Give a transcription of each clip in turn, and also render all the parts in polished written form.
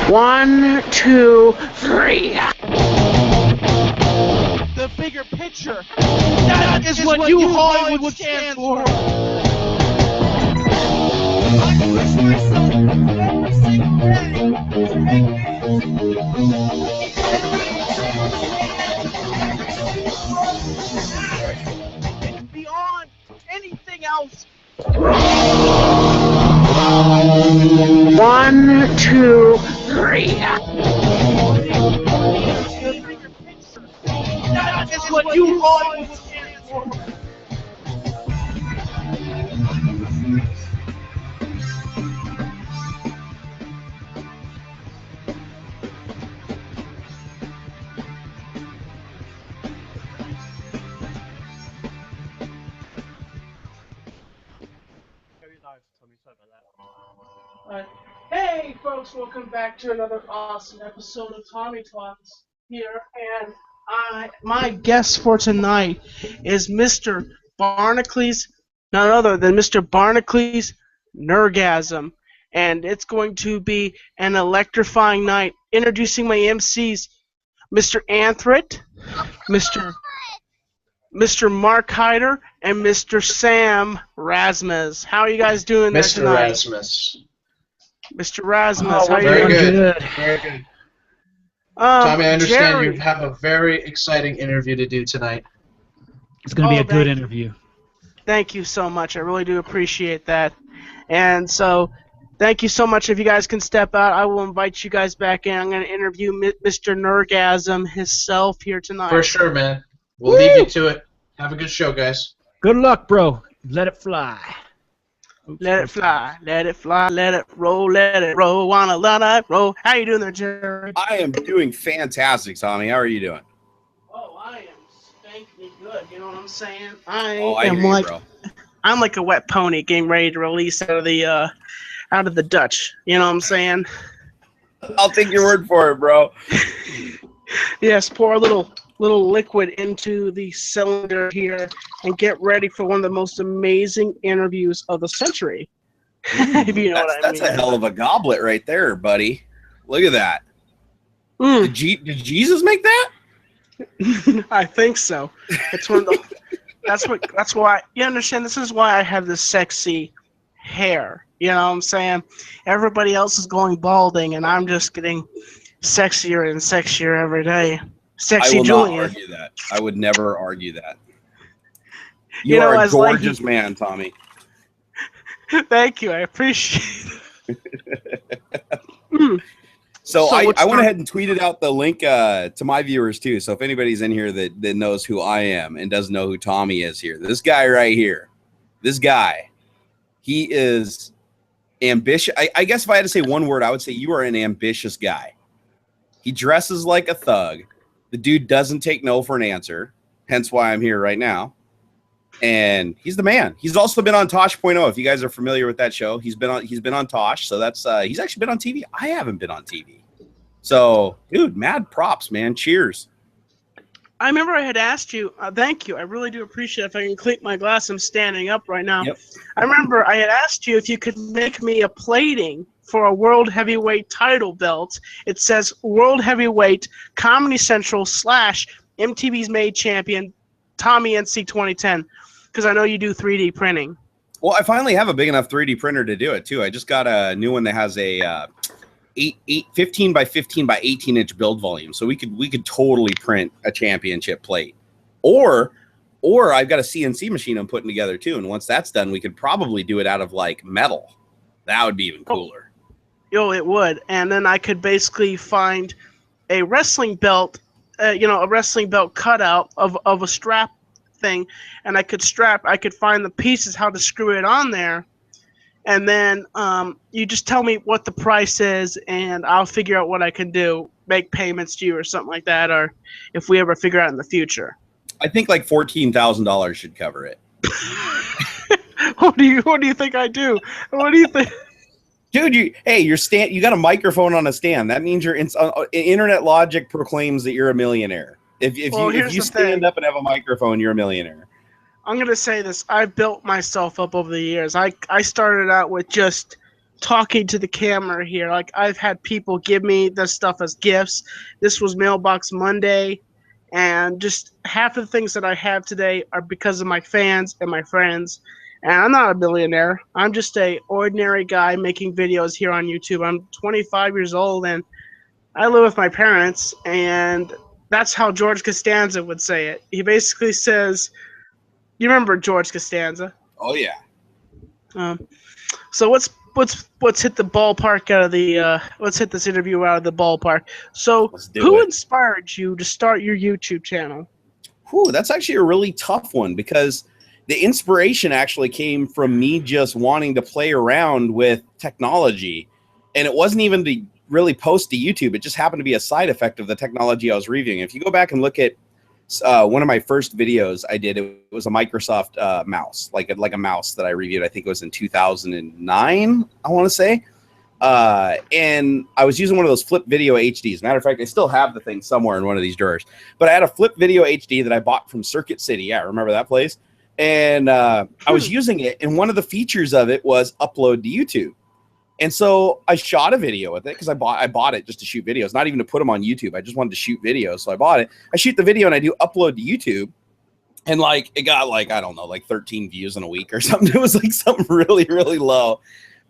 One, two, three. The bigger picture. That is what you Hollywood stands for. I push myself every single day to make beyond anything else. One, two, three. That is what you Hollywood stands for. Hey folks, welcome back to another awesome episode of Tommy Talks here, and my guest for tonight is Mr. Barnacules, none other than Mr. Barnacules Nerdgasm, and it's going to be an electrifying night. Introducing my MCs, Mr. Anthrit, Mr. Mark Hyder, and Mr. Sam Rasmus. How are you guys doing there Mr. tonight? Rasmus. Mr. Rasmus, how are you Very doing? good. Very good. Tommy, I understand you have a very exciting interview to do tonight. It's going to be a good interview. Thank you so much. I really do appreciate that. And so, thank you so much. If you guys can step out, I will invite you guys back in. I'm going to interview Mr. Nerdgasm himself here tonight. For sure, man. We'll leave you to it. Have a good show, guys. Good luck, bro. Let it fly. Oops, let it fly, let it fly, let it roll, wanna let it roll. How you doing there, Jerry? I am doing fantastic, Tommy. How are you doing? Oh, I am stinking good. You know what I'm saying? I hear you, bro. I'm like a wet pony getting ready to release out of the Dutch. You know what I'm saying? I'll take your word for it, bro. Yes, pour a little liquid into the cylinder here and get ready for one of the most amazing interviews of the century. If you know what I mean. That's a hell of a goblet right there, buddy. Look at that. Did Jesus make that? I think so. It's one of the. That's why you understand. This is why I have this sexy hair. You know what I'm saying? Everybody else is going balding, and I'm just getting sexier and sexier every day. Sexy I will Julian. not argue that. I would never argue that. You are a gorgeous man, Tommy. Thank you. I appreciate it. So I went ahead and tweeted out the link to my viewers, too. So if anybody's in here that knows who I am and doesn't know who Tommy is here, this guy right here, he is ambitious. I guess if I had to say one word, I would say you are an ambitious guy. He dresses like a thug. The dude doesn't take no for an answer, hence why I'm here right now. And he's the man. He's also been on Tosh.0. If you guys are familiar with that show, he's been on Tosh. So that's he's actually been on TV. I haven't been on TV. So, dude, mad props, man. Cheers. I remember I had asked you. Thank you. I really do appreciate it. If I can clink my glass, I'm standing up right now. Yep. I remember I had asked you if you could make me a plating for a World Heavyweight title belt. It says World Heavyweight Comedy Central / MTV's Made Champion Tommy NC 2010, because I know you do 3D printing. Well, I finally have a big enough 3D printer to do it too. I just got a new one that has a 15 by 15 by 18 inch build volume, so we could totally print a championship plate. Or I've got a CNC machine I'm putting together too, and once that's done, we could probably do it out of like metal. That would be even cooler. Yo, it would. And then I could basically find a wrestling belt, a wrestling belt cutout of a strap thing, and I could find the pieces, how to screw it on there, and then you just tell me what the price is, and I'll figure out what I can do, make payments to you or something like that, or if we ever figure out in the future. I think like $14,000 should cover it. What do you think I do? What do you think? Dude, you got a microphone on a stand. That means internet logic proclaims that you're a millionaire. If you stand up and have a microphone, you're a millionaire. I'm gonna say this. I've built myself up over the years. I started out with just talking to the camera here. Like, I've had people give me this stuff as gifts. This was Mailbox Monday, and just half of the things that I have today are because of my fans and my friends. And I'm not a billionaire. I'm just a ordinary guy making videos here on YouTube. I'm 25 years old, and I live with my parents, and that's how George Costanza would say it. He basically says, you remember George Costanza? Oh yeah. So let's hit the ballpark out of the let's hit this interview out of the ballpark. So who inspired you to start your YouTube channel? Whew, that's actually a really tough one, because the inspiration actually came from me just wanting to play around with technology, and it wasn't even to really post to YouTube. It just happened to be a side effect of the technology I was reviewing. If you go back and look at one of my first videos I did, it was a Microsoft mouse, like a mouse that I reviewed. I think it was in 2009, I want to say. And I was using one of those Flip Video HDs. Matter of fact, I still have the thing somewhere in one of these drawers. But I had a Flip Video HD that I bought from Circuit City. Yeah, remember that place? And I was using it, and one of the features of it was upload to YouTube. And so I shot a video with it, because I bought it just to shoot videos, not even to put them on YouTube. I just wanted to shoot videos, so I bought it. I shoot the video and I do upload to YouTube, and like it got like, I don't know, like 13 views in a week or something. It was like something really, really low.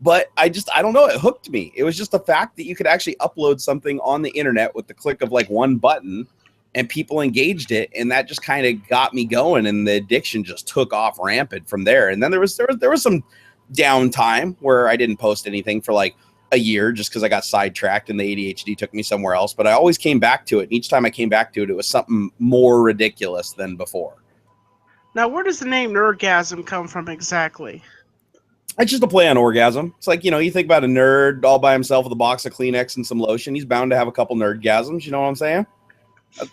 But I don't know, it hooked me. It was just the fact that you could actually upload something on the internet with the click of like one button, and people engaged it, and that just kind of got me going, and the addiction just took off rampant from there. And then there was some downtime where I didn't post anything for like a year, just because I got sidetracked and the ADHD took me somewhere else. But I always came back to it. And each time I came back to it, it was something more ridiculous than before. Now, where does the name Nerdgasm come from exactly? It's just a play on orgasm. It's like, you think about a nerd all by himself with a box of Kleenex and some lotion. He's bound to have a couple nerdgasms. You know what I'm saying?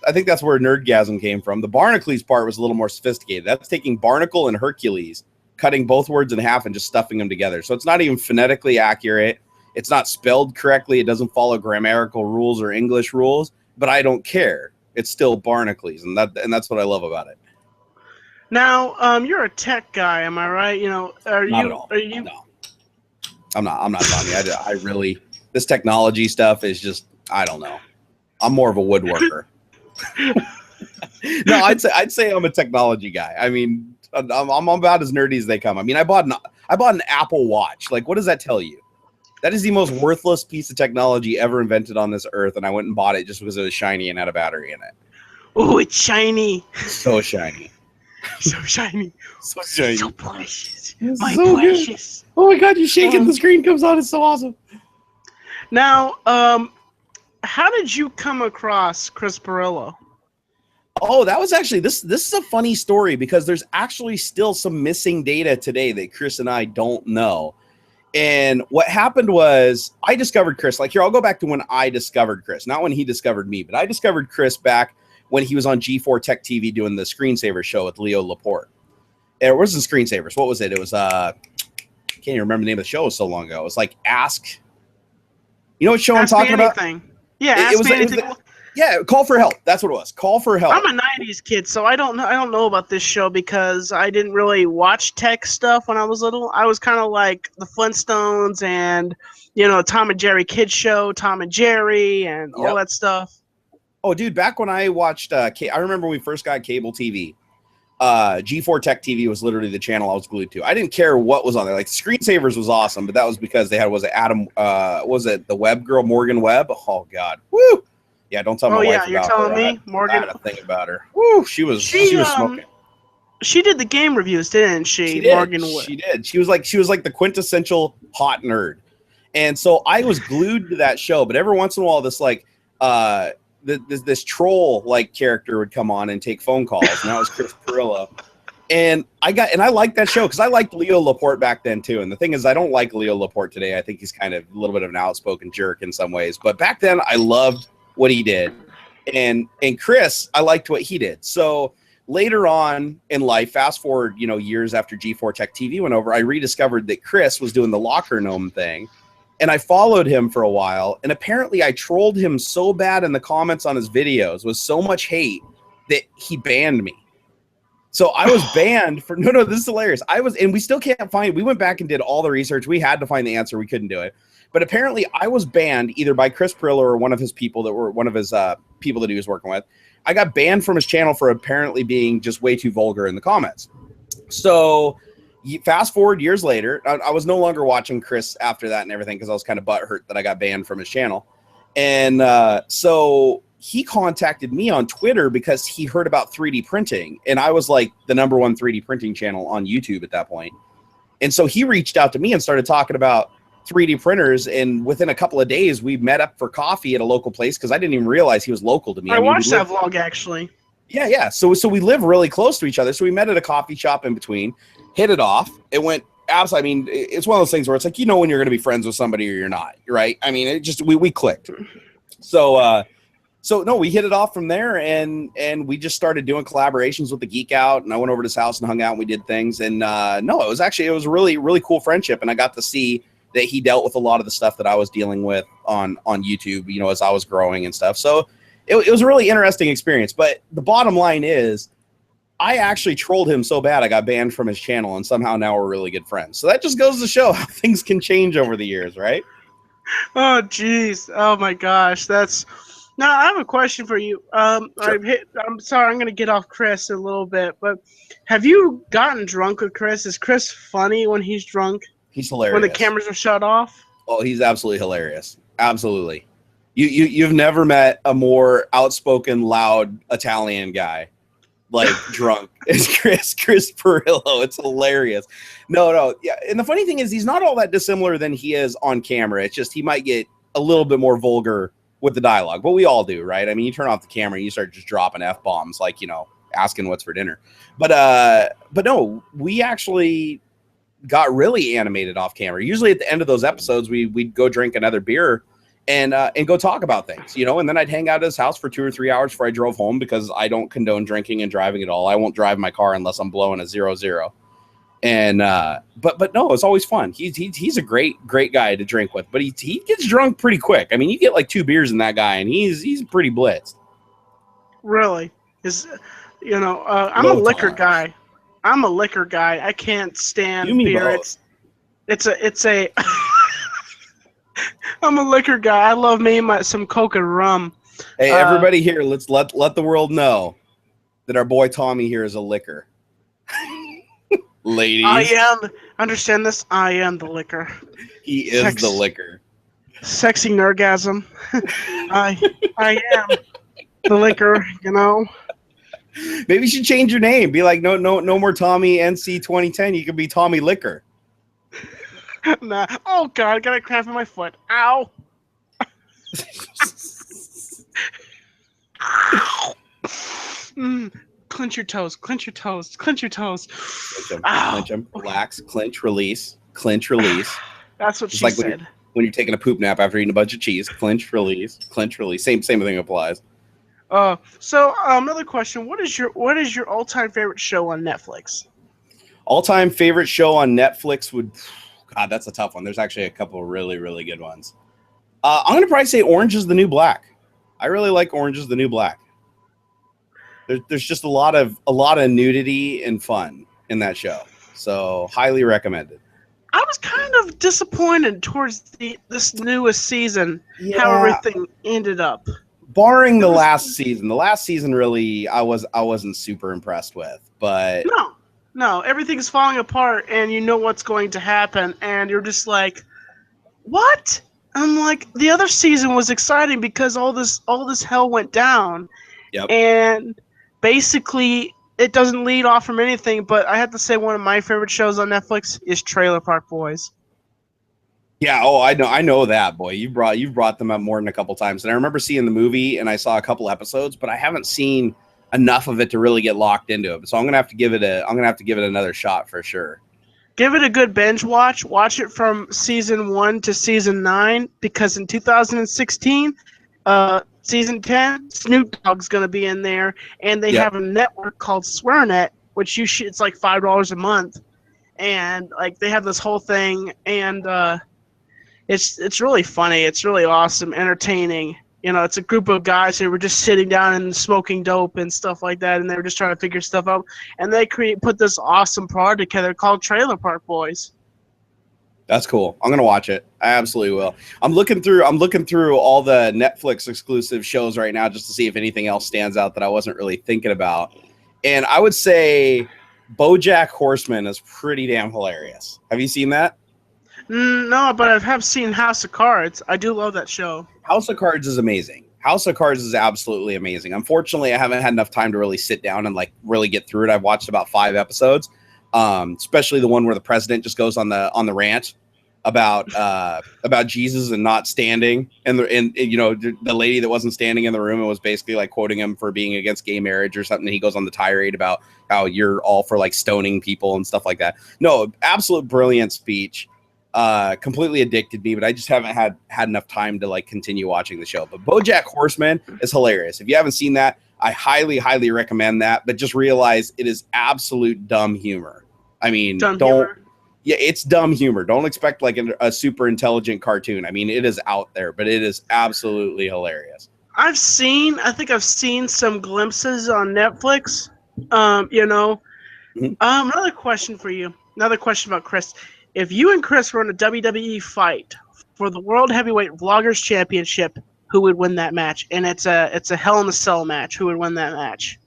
I think that's where Nerdgasm came from. The Barnacules part was a little more sophisticated. That's taking Barnacle and Hercules, cutting both words in half and just stuffing them together. So it's not even phonetically accurate. It's not spelled correctly. It doesn't follow grammatical rules or English rules, but I don't care. It's still Barnacules, and that's what I love about it. Now, you're a tech guy, am I right? Not at all. No. I'm not Tommy. I really, this technology stuff is just, I don't know. I'm more of a woodworker. No, I'd say I'm a technology guy. I mean, I'm about as nerdy as they come. I mean, I bought an Apple Watch. Like, what does that tell you? That is the most worthless piece of technology ever invented on this earth, and I went and bought it just because it was shiny and had a battery in it. Oh, it's shiny. So shiny. So shiny. So shiny. So precious. My so precious. Good. Oh my God, you're shaking. The screen comes on. It's so awesome. Now, how did you come across Chris Pirillo? Oh, that was actually, this is a funny story, because there's actually still some missing data today that Chris and I don't know. And what happened was, I discovered Chris. Like, here, I'll go back to when I discovered Chris, not when he discovered me, but I discovered Chris back when he was on G4 Tech TV doing the Screensaver show with Leo Laporte. It wasn't Screensavers. What was it? It was, can't even remember the name of the show. It was so long ago. It was like Ask. You know what show I'm talking about? Yeah, Ask Me Anything. Yeah, Call for Help. That's what it was. Call for Help. I'm a '90s kid, so I don't know about this show, because I didn't really watch tech stuff when I was little. I was kind of like the Flintstones and Tom and Jerry Kids Show, Tom and Jerry, and all that stuff. Oh, dude, back when I watched, I remember when we first got cable TV. G4 Tech TV was literally the channel I was glued to. I didn't care what was on there. Like, Screensavers was awesome, but that was because they had the Webb girl, Morgan Webb? Oh God, woo! Yeah, don't tell my wife about her. Oh yeah, you're telling me, Morgan. I had a thing about her. Woo! She was smoking. She did the game reviews, didn't she? She did. Morgan Webb. She did. She was like the quintessential hot nerd, and so I was glued to that show. But every once in a while, this like this troll like character would come on and take phone calls, and that was Chris Pirillo. And I liked that show because I liked Leo Laporte back then too. And the thing is, I don't like Leo Laporte today. I think he's kind of a little bit of an outspoken jerk in some ways. But back then, I loved what he did, and Chris, I liked what he did. So later on in life, fast forward, years after G4 Tech TV went over, I rediscovered that Chris was doing the locker gnome thing. And I followed him for a while, and apparently I trolled him so bad in the comments on his videos with so much hate that he banned me. So I was banned for no. This is hilarious. And we still can't find. We went back and did all the research. We had to find the answer. We couldn't do it. But apparently, I was banned either by Chris Perillo or one of his people that he was working with. I got banned from his channel for apparently being just way too vulgar in the comments. So fast forward years later, I was no longer watching Chris after that and everything because I was kind of butthurt that I got banned from his channel. And so he contacted me on Twitter because he heard about 3D printing. And I was like the #1 3D printing channel on YouTube at that point. And so he reached out to me and started talking about 3D printers. And within a couple of days, we met up for coffee at a local place because I didn't even realize he was local to me. I watched that vlog, actually. Yeah. So we live really close to each other. So we met at a coffee shop in between, hit it off. It went absolutely. I mean, it's one of those things where it's like, when you're going to be friends with somebody or you're not, right? I mean, it just, we clicked. So no, we hit it off from there, and we just started doing collaborations with the Geek Out, and I went over to his house and hung out, and we did things. And no, it was a really, really cool friendship, and I got to see that he dealt with a lot of the stuff that I was dealing with on YouTube, as I was growing and stuff. So it was a really interesting experience. But the bottom line is, I actually trolled him so bad I got banned from his channel, and somehow now we're really good friends. So that just goes to show how things can change over the years, right? Oh, jeez. Oh, my gosh. Now, I have a question for you. Sure. I'm sorry, I'm going to get off Chris a little bit, but have you gotten drunk with Chris? Is Chris funny when he's drunk? He's hilarious. When the cameras are shut off? Oh, he's absolutely hilarious. Absolutely. You've never met a more outspoken, loud Italian guy, like drunk, as Chris Perillo. It's hilarious. No. Yeah. And the funny thing is, he's not all that dissimilar than he is on camera. It's just he might get a little bit more vulgar with the dialogue, but we all do, right? I mean, you turn off the camera and you start just dropping F-bombs, like, asking what's for dinner. But no, we actually got really animated off camera. Usually at the end of those episodes, we'd go drink another beer and go talk about things, and then I'd hang out at his house for 2 or 3 hours before I drove home, because I don't condone drinking and driving at all. I won't drive my car unless I'm blowing a 0-0. And but no, it's always fun. He's a great guy to drink with, but he gets drunk pretty quick. I mean, you get like 2 beers in that guy, and he's pretty blitzed. Really? I'm a liquor guy. I can't stand beer. Both. It's a. I'm a liquor guy. I love me some Coke and rum. Hey, everybody here, let's let the world know that our boy Tommy here is a liquor. Ladies, understand this. I am the liquor. He is the liquor. Sexy Nerdgasm. I am the liquor. Maybe you should change your name. Be like, no more Tommy NC 2010. You can be Tommy Liquor. Nah. Oh God, I got a cramp in my foot. Ow. Ow. Clench your toes. Clench your toes. Clench your toes. Clench them. Relax. Clench. Release. Clench. Release. That's what Just she like said. When you're taking a poop nap after eating a bunch of cheese. Clench. Release. Clench. Release. Same thing applies. So another question: What is your all-time favorite show on Netflix? All-time favorite show on Netflix would. God, that's a tough one. There's actually a couple of really, really good ones. I'm gonna probably say Orange is the New Black. I really like Orange is the New Black. There's just a lot of nudity and fun in that show, so highly recommended. I was kind of disappointed towards this newest season, how everything ended up. Barring the last season really I wasn't super impressed with, but no, everything's falling apart, and you know what's going to happen, and you're just like, what? I'm like, the other season was exciting because all this hell went down. Yep. And basically, it doesn't lead off from anything, but I have to say one of my favorite shows on Netflix is Trailer Park Boys. Yeah, I know that, boy. You've brought them up more than a couple times. And I remember seeing the movie, and I saw a couple episodes, but I haven't seen enough of it to really get locked into it. So I'm gonna have to give it another shot for sure. Give it a good binge watch. Watch it from season 1 to season 9, because in 2016, season 10, Snoop Dogg's gonna be in there, and they have a network called SwearNet, which it's like $5 a month, and like they have this whole thing, and it's really funny. It's really awesome, entertaining, it's a group of guys who were just sitting down and smoking dope and stuff like that, and they were just trying to figure stuff out. And they put this awesome product together called Trailer Park Boys. That's cool. I'm gonna watch it. I absolutely will. I'm looking through all the Netflix exclusive shows right now just to see if anything else stands out that I wasn't really thinking about. And I would say BoJack Horseman is pretty damn hilarious. Have you seen that? No, but I have seen House of Cards. I do love that show. House of Cards is amazing. House of Cards is absolutely amazing. Unfortunately, I haven't had enough time to really sit down and like really get through it. I've watched about 5 episodes. Especially the one where the president just goes on the rant about Jesus and not standing, and the lady that wasn't standing in the room and was basically like quoting him for being against gay marriage or something. And he goes on the tirade about how you're all for like stoning people and stuff like that. No, absolute brilliant speech. Completely addicted me, but I just haven't had enough time to like continue watching the show. But BoJack Horseman is hilarious. If you haven't seen that, I highly, highly recommend that. But just realize it is absolute dumb humor. I mean, it's dumb humor. Don't expect like a super intelligent cartoon. I mean, it is out there, but it is absolutely hilarious. I think I've seen some glimpses on Netflix. Another question for you. Another question about Chris. If you and Chris were in a WWE fight for the World Heavyweight Vloggers Championship, who would win that match? And it's a Hell in a Cell match. Who would win that match?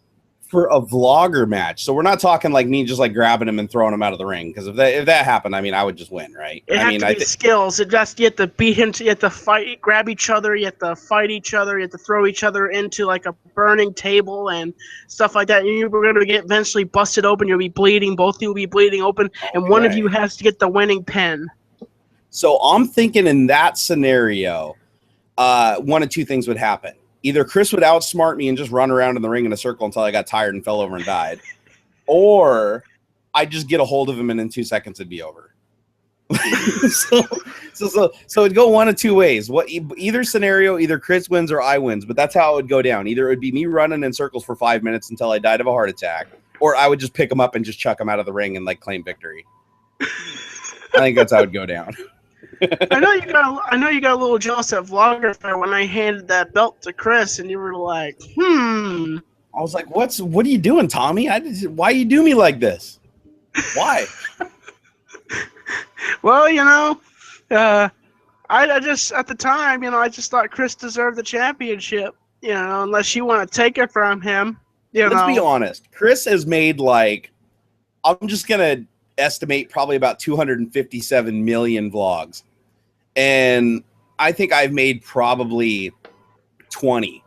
For a vlogger match, so we're not talking like me just like grabbing him and throwing him out of the ring, because if that happened, I mean, I would just win, right? You have to skills. You have to beat him. You have to fight, grab each other. You have to fight each other. You have to throw each other into like a burning table and stuff like that. And you're going to get eventually busted open. You'll be bleeding. Both of you will be bleeding open, and one of you has to get the winning pin. So I'm thinking in that scenario, one of two things would happen. Either Chris would outsmart me and just run around in the ring in a circle until I got tired and fell over and died, or I'd just get a hold of him and in 2 seconds it'd be over. so it'd go one of two ways. Either scenario, either Chris wins or I wins, but that's how it would go down. Either it would be me running in circles for 5 minutes until I died of a heart attack, or I would just pick him up and just chuck him out of the ring and like claim victory. I think that's how it'd go down. I know you got a little jealous at Vlogger Fair when I handed that belt to Chris, and you were like, I was like, what are you doing, Tommy? Why you do me like this? Why? Well, I just at the time, I just thought Chris deserved the championship. Unless you want to take it from him. Let's be honest. Chris has made I'm just gonna estimate probably about 257 million vlogs, and I think I've made probably 20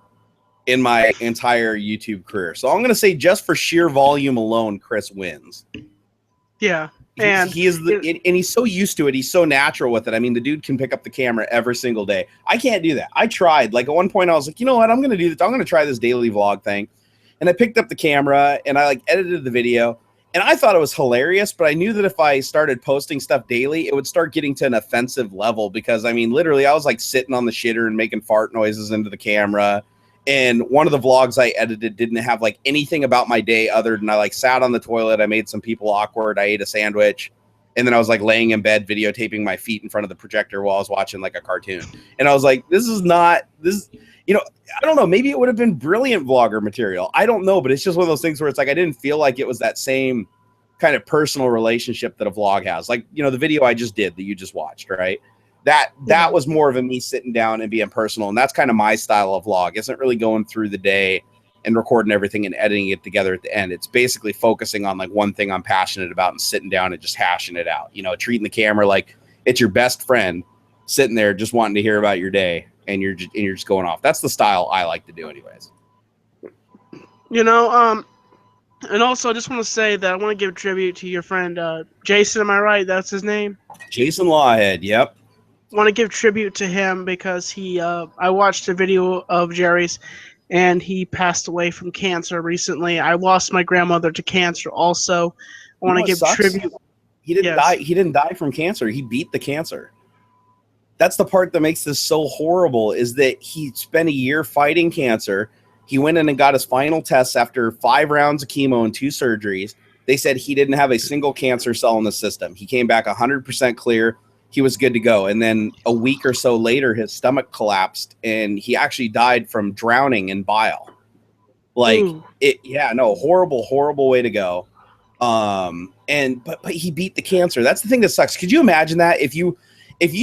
in my entire YouTube career. So I'm going to say just for sheer volume alone, Chris wins. Yeah. And he's so used to it. He's so natural with it. I mean, the dude can pick up the camera every single day. I can't do that. I tried. Like at one point I was like, you know what? I'm going to do this. I'm going to try this daily vlog thing. And I picked up the camera and I edited the video. And I thought it was hilarious, but I knew that if I started posting stuff daily, it would start getting to an offensive level because, I mean, literally, I was sitting on the shitter and making fart noises into the camera. And one of the vlogs I edited didn't have anything about my day other than I sat on the toilet. I made some people awkward. I ate a sandwich. And then I was laying in bed videotaping my feet in front of the projector while I was watching a cartoon. And I was like, I don't know, maybe it would have been brilliant vlogger material. I don't know, but it's just one of those things where it's I didn't feel like it was that same kind of personal relationship that a vlog has. The video I just did that you just watched, right? That was more of a me sitting down and being personal. And that's kind of my style of vlog. Isn't really going through the day and recording everything and editing it together at the end. It's basically focusing on one thing I'm passionate about and sitting down and just hashing it out, treating the camera like it's your best friend sitting there just wanting to hear about your day. And you're just going off. That's the style I like to do, anyways. And also I just want to say that I want to give tribute to your friend Jason. Am I right? That's his name. Jason Lawhead. Yep. I want to give tribute to him because I watched a video of Jerry's, and he passed away from cancer recently. I lost my grandmother to cancer. Also, I want to give tribute. He didn't die. He didn't die from cancer. He beat the cancer. That's the part that makes this so horrible, is that he spent a year fighting cancer. He went in and got his final tests after 5 rounds of chemo and 2 surgeries. They said he didn't have a single cancer cell in the system. He came back 100% clear. he was good to go. And then a week or so later, his stomach collapsed and he actually died from drowning in bile. Like horrible, horrible way to go. But he beat the cancer. That's the thing that sucks. Could you imagine that if you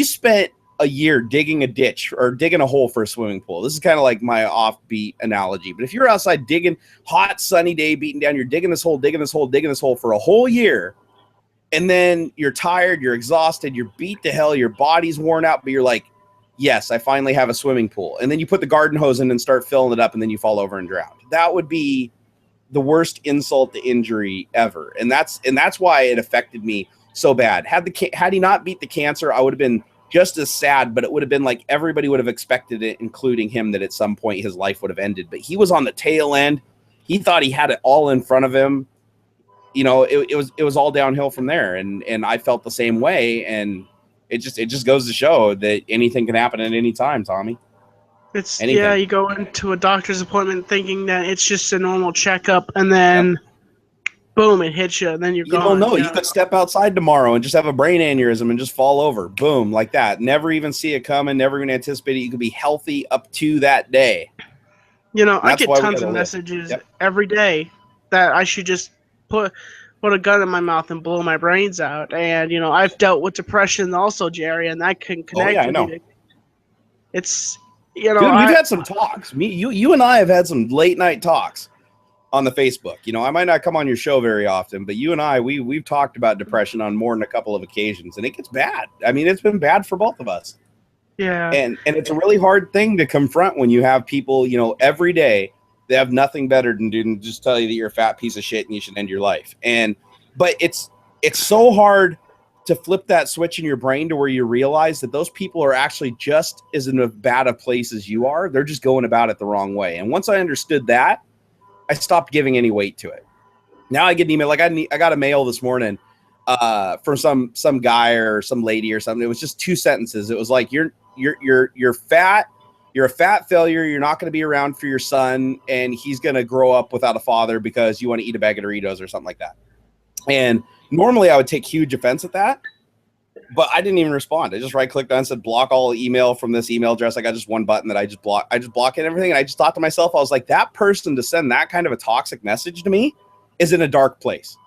spent a year digging a ditch or digging a hole for a swimming pool? This is kind of like my offbeat analogy. But if you're outside digging, hot, sunny day, beating down, you're digging this hole for a whole year, and then you're tired, you're exhausted, you're beat to hell, your body's worn out, but you're like, yes, I finally have a swimming pool. And then you put the garden hose in and start filling it up, and then you fall over and drown. That would be the worst insult to injury ever. And that's why it affected me so bad. Had he not beat the cancer, I would have been just as sad, but it would have been like everybody would have expected it, including him, that at some point his life would have ended. But he was on the tail end. He thought he had it all in front of him. You know, it was all downhill from there. And I felt the same way. And it just goes to show that anything can happen at any time, Tommy. It's anything. Yeah, you go into a doctor's appointment thinking that it's just a normal checkup, and then boom, it hits you, and then you're gone. You don't know. You could step outside tomorrow and just have a brain aneurysm and just fall over. Boom, like that. Never even see it coming, never even anticipate it. You could be healthy up to that day. You know, I get tons of messages every day that I should just put a gun in my mouth and blow my brains out. And, you know, I've dealt with depression also, Jerry, and that can connect I know. It's, you know. Dude, we've had some talks. You and I have had some late night talks on the Facebook. You know, I might not come on your show very often, but you and I, we've talked about depression on more than a couple of occasions, and it gets bad. I mean, it's been bad for both of us. Yeah. And it's a really hard thing to confront when you have people, you know, every day they have nothing better than to just tell you that you're a fat piece of shit and you should end your life. But it's so hard to flip that switch in your brain to where you realize that those people are actually just as in a bad a place as you are. They're just going about it the wrong way. And once I understood that, I stopped giving any weight to it. Now I get an email. Like I got a mail this morning from some guy or some lady or something. It was just 2 sentences. It was like, you're fat. You're a fat failure. You're not going to be around for your son, and he's going to grow up without a father because you want to eat a bag of Doritos or something like that. And normally I would take huge offense at that, but I didn't even respond. I just right-clicked on and said, block all email from this email address. I got just one button that I just block it and everything. And I just thought to myself, I was like, that person to send that kind of a toxic message to me is in a dark place.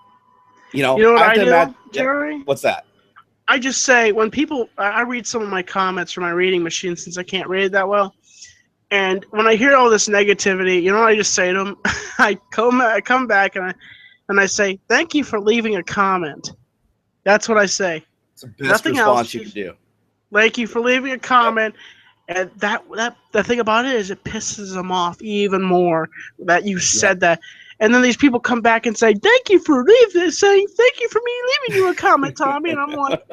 You know what I do, Jerry? What's that? I just say, when people, I read some of my comments from my reading machine since I can't read that well. And when I hear all this negativity, you know what I just say to them? I come back and I say, thank you for leaving a comment. That's what I say. It's the best response you can do. Thank you for leaving a comment. And that the thing about it is it pisses them off even more that you said that. And then these people come back and say, thank you for me leaving you a comment, Tommy. And I'm like,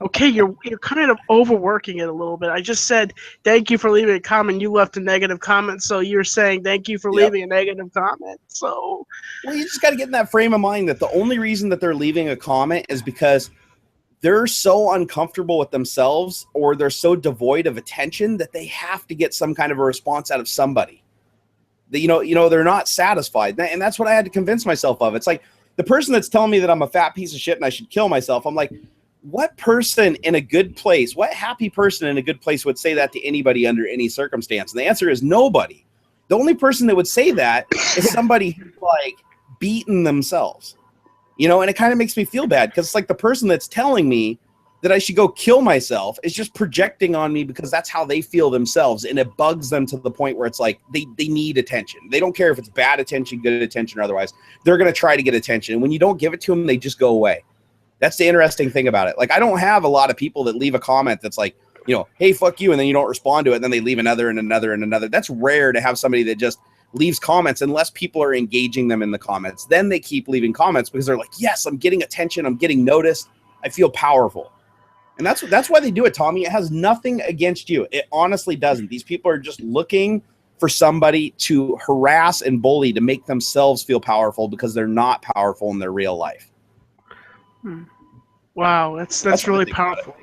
okay, you're kind of overworking it a little bit. I just said, thank you for leaving a comment. You left a negative comment. So you're saying, thank you for leaving a negative comment. So, well, you just got to get in that frame of mind that the only reason that they're leaving a comment is because they're so uncomfortable with themselves, or they're so devoid of attention that they have to get some kind of a response out of somebody. That, you know, they're not satisfied. And that's what I had to convince myself of. It's like the person that's telling me that I'm a fat piece of shit and I should kill myself. I'm like, what person in a good place, what happy person in a good place would say that to anybody under any circumstance? And the answer is nobody. The only person that would say that is somebody who's like beaten themselves, you know, and it kind of makes me feel bad because it's like the person that's telling me that I should go kill myself is just projecting on me because that's how they feel themselves. And it bugs them to the point where it's like they need attention. They don't care if it's bad attention, good attention, or otherwise. They're going to try to get attention. And when you don't give it to them, they just go away. That's the interesting thing about it. Like, I don't have a lot of people that leave a comment that's like, you know, hey, fuck you, and then you don't respond to it, and then they leave another and another and another. That's rare to have somebody that just leaves comments unless people are engaging them in the comments. Then they keep leaving comments because they're like, yes, I'm getting attention. I'm getting noticed. I feel powerful. And that's why they do it, Tommy. It has nothing against you. It honestly doesn't. These people are just looking for somebody to harass and bully to make themselves feel powerful because they're not powerful in their real life. Wow, that's really powerful.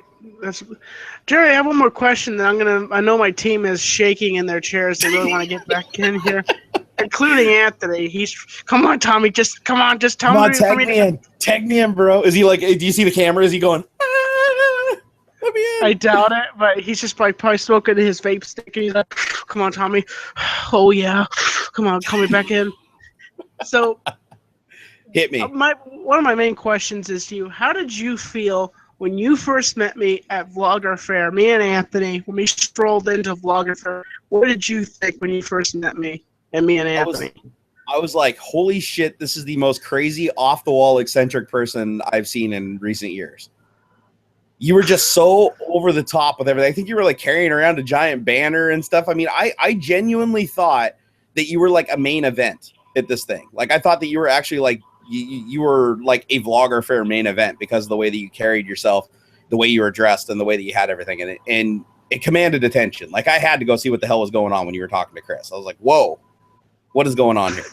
Jerry, I have one more question. That I know my team is shaking in their chairs. They really want to get back in here, including Anthony. Come on, Tommy. Just tell me. Tag me in, bro. Is he like? Do you see the camera? Is he going? me in. I doubt it, but he's just probably smoking his vape stick, and he's like, "Come on, Tommy. Oh yeah, come on, call me back in." So, hit me. One of my main questions is to you: how did you feel when you first met me at Vlogger Fair? Me and Anthony, when we strolled into Vlogger Fair, what did you think when you first met me and Anthony? I was like, holy shit, this is the most crazy, off-the-wall, eccentric person I've seen in recent years. You were just so over the top with everything. I think you were like carrying around a giant banner and stuff. I mean, I genuinely thought that you were like a main event at this thing. Like, I thought that you were actually like, you were like a Vlogger Fair main event because of the way that you carried yourself, the way you were dressed, and the way that you had everything in it. And it commanded attention. Like, I had to go see what the hell was going on when you were talking to Chris. I was like, whoa. What is going on here?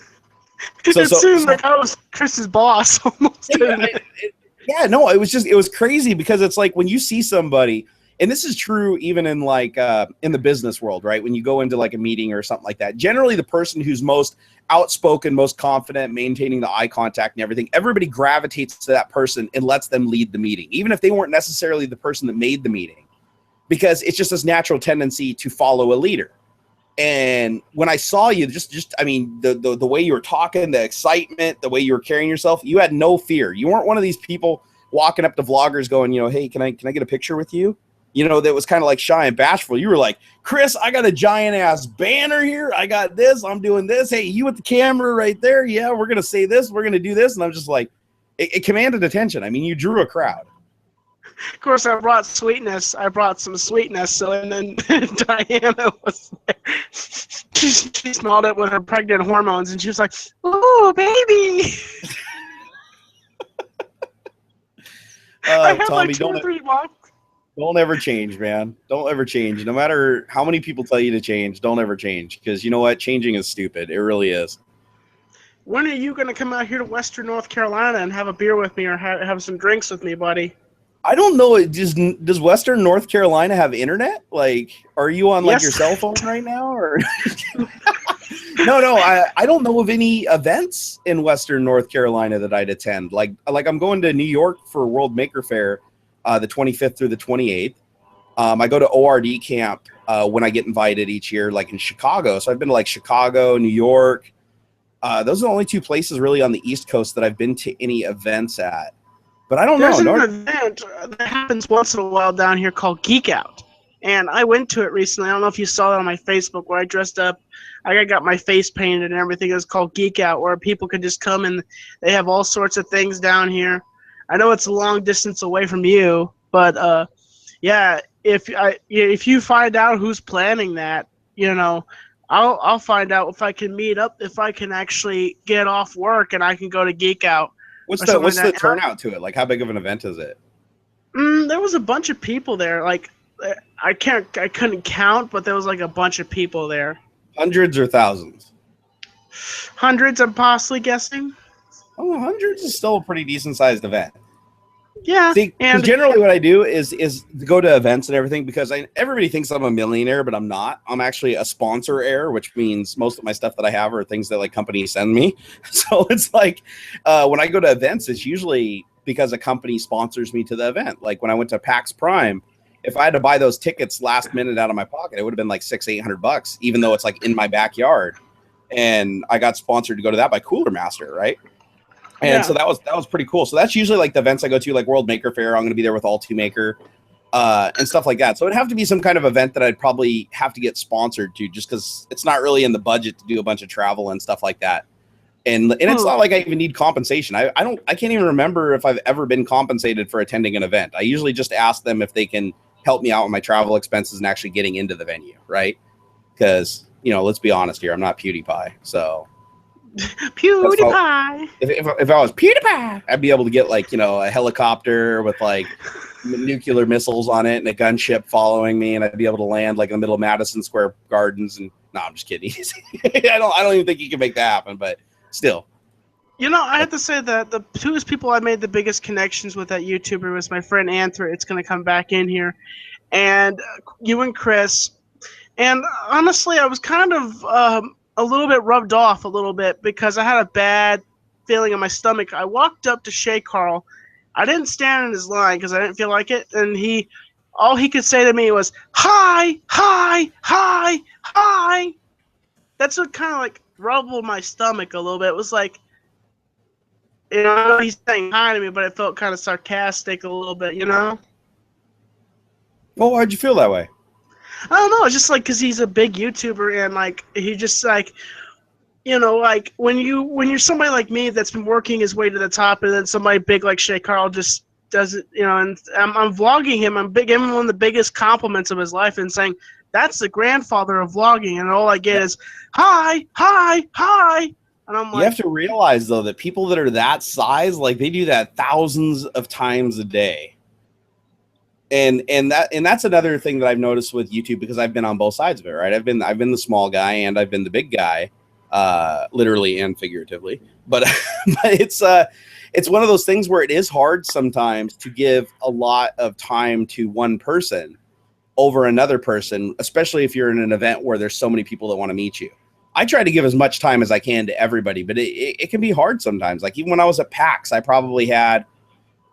It seemed like I was Chris's boss almost. Yeah, no, it was crazy because it's like when you see somebody, and this is true even in like in the business world, right? When you go into like a meeting or something like that, generally the person who's most outspoken, most confident, maintaining the eye contact and everything, everybody gravitates to that person and lets them lead the meeting, even if they weren't necessarily the person that made the meeting, because it's just this natural tendency to follow a leader. And when I saw you, just I mean, the way you were talking, the excitement, the way you were carrying yourself, you had no fear. You weren't one of these people walking up to vloggers going, you know, hey, can I get a picture with you? You know, that was kind of like shy and bashful. You were like, Chris, I got a giant ass banner here. I got this. I'm doing this. Hey, you with the camera right there. Yeah, we're going to say this. We're going to do this. And I'm just like, it commanded attention. I mean, you drew a crowd. Of course, I brought sweetness. I brought some sweetness. So, and then Diana was there. She smelled it with her pregnant hormones, and she was like, "Ooh, baby." I had Tommy, like 2 or 3 months. Don't ever change, man. Don't ever change. No matter how many people tell you to change, don't ever change. Because you know what? Changing is stupid. It really is. When are you going to come out here to Western North Carolina and have a beer with me or have some drinks with me, buddy? I don't know. Does Western North Carolina have internet? Like, are you on like your cell phone right now? Or no. I don't know of any events in Western North Carolina that I'd attend. Like I'm going to New York for World Maker Fair, the 25th through the 28th. I go to ORD camp when I get invited each year, like in Chicago. So I've been to like Chicago, New York. Those are the only 2 places really on the East Coast that I've been to any events at. But I don't know. There's an event that happens once in a while down here called Geek Out. And I went to it recently. I don't know if you saw that on my Facebook where I dressed up. I got my face painted and everything. It was called Geek Out, where people could just come and they have all sorts of things down here. I know it's a long distance away from you, but yeah, if you find out who's planning that, you know, I'll find out if I can meet up, if I can actually get off work and I can go to Geek Out. What's the turnout to it? Like, how big of an event is it? There was a bunch of people there. Like, I couldn't count, but there was like a bunch of people there. Hundreds or thousands? Hundreds, I'm possibly guessing. Oh, hundreds is still a pretty decent sized event. Yeah. See, and generally what I do is go to events and everything because everybody thinks I'm a millionaire, but I'm not. I'm actually a sponsor heir, which means most of my stuff that I have are things that like companies send me. So it's like when I go to events, it's usually because a company sponsors me to the event. Like when I went to PAX Prime, if I had to buy those tickets last minute out of my pocket, it would have been like $600-800, even though it's like in my backyard. And I got sponsored to go to that by Cooler Master, right? And so that was pretty cool. So that's usually like the events I go to, like World Maker Fair. I'm going to be there with All2 Maker and stuff like that. So it'd have to be some kind of event that I'd probably have to get sponsored to, just because it's not really in the budget to do a bunch of travel and stuff like that. And it's not like I even need compensation. I can't even remember if I've ever been compensated for attending an event. I usually just ask them if they can help me out with my travel expenses and actually getting into the venue, right? Because, you know, let's be honest here, I'm not PewDiePie, so. PewDiePie. If I was PewDiePie, I'd be able to get like, you know, a helicopter with like nuclear missiles on it and a gunship following me, and I'd be able to land like in the middle of Madison Square Gardens. And no, I'm just kidding. I don't even think you can make that happen, but still. You know, I have to say that the 2 people I made the biggest connections with that YouTuber was my friend Anthony. It's going to come back in here, and you and Chris. And honestly, I was kind of a little bit rubbed off a little bit because I had a bad feeling in my stomach. I walked up to Shay Carl. I didn't stand in his line because I didn't feel like it. And he all he could say to me was, hi, hi, hi, hi. That's what kind of like rumbled my stomach a little bit. It was like, you know, he's saying hi to me, but it felt kind of sarcastic a little bit, you know? Well, why'd you feel that way? I don't know. It's just like because he's a big YouTuber and like he just like, you know, like when you're somebody like me that's been working his way to the top, and then somebody big like Shay Carl just does it, you know. And I'm vlogging him. I'm giving him one of the biggest compliments of his life and saying that's the grandfather of vlogging, and all I get is hi, hi, hi. And I'm like, you have to realize though that people that are that size, like they do that thousands of times a day. And that's another thing that I've noticed with YouTube, because I've been on both sides of it, right? I've been the small guy and I've been the big guy, literally and figuratively. But it's one of those things where it is hard sometimes to give a lot of time to one person over another person, especially if you're in an event where there's so many people that want to meet you. I try to give as much time as I can to everybody, but it can be hard sometimes. Like even when I was at PAX, I probably had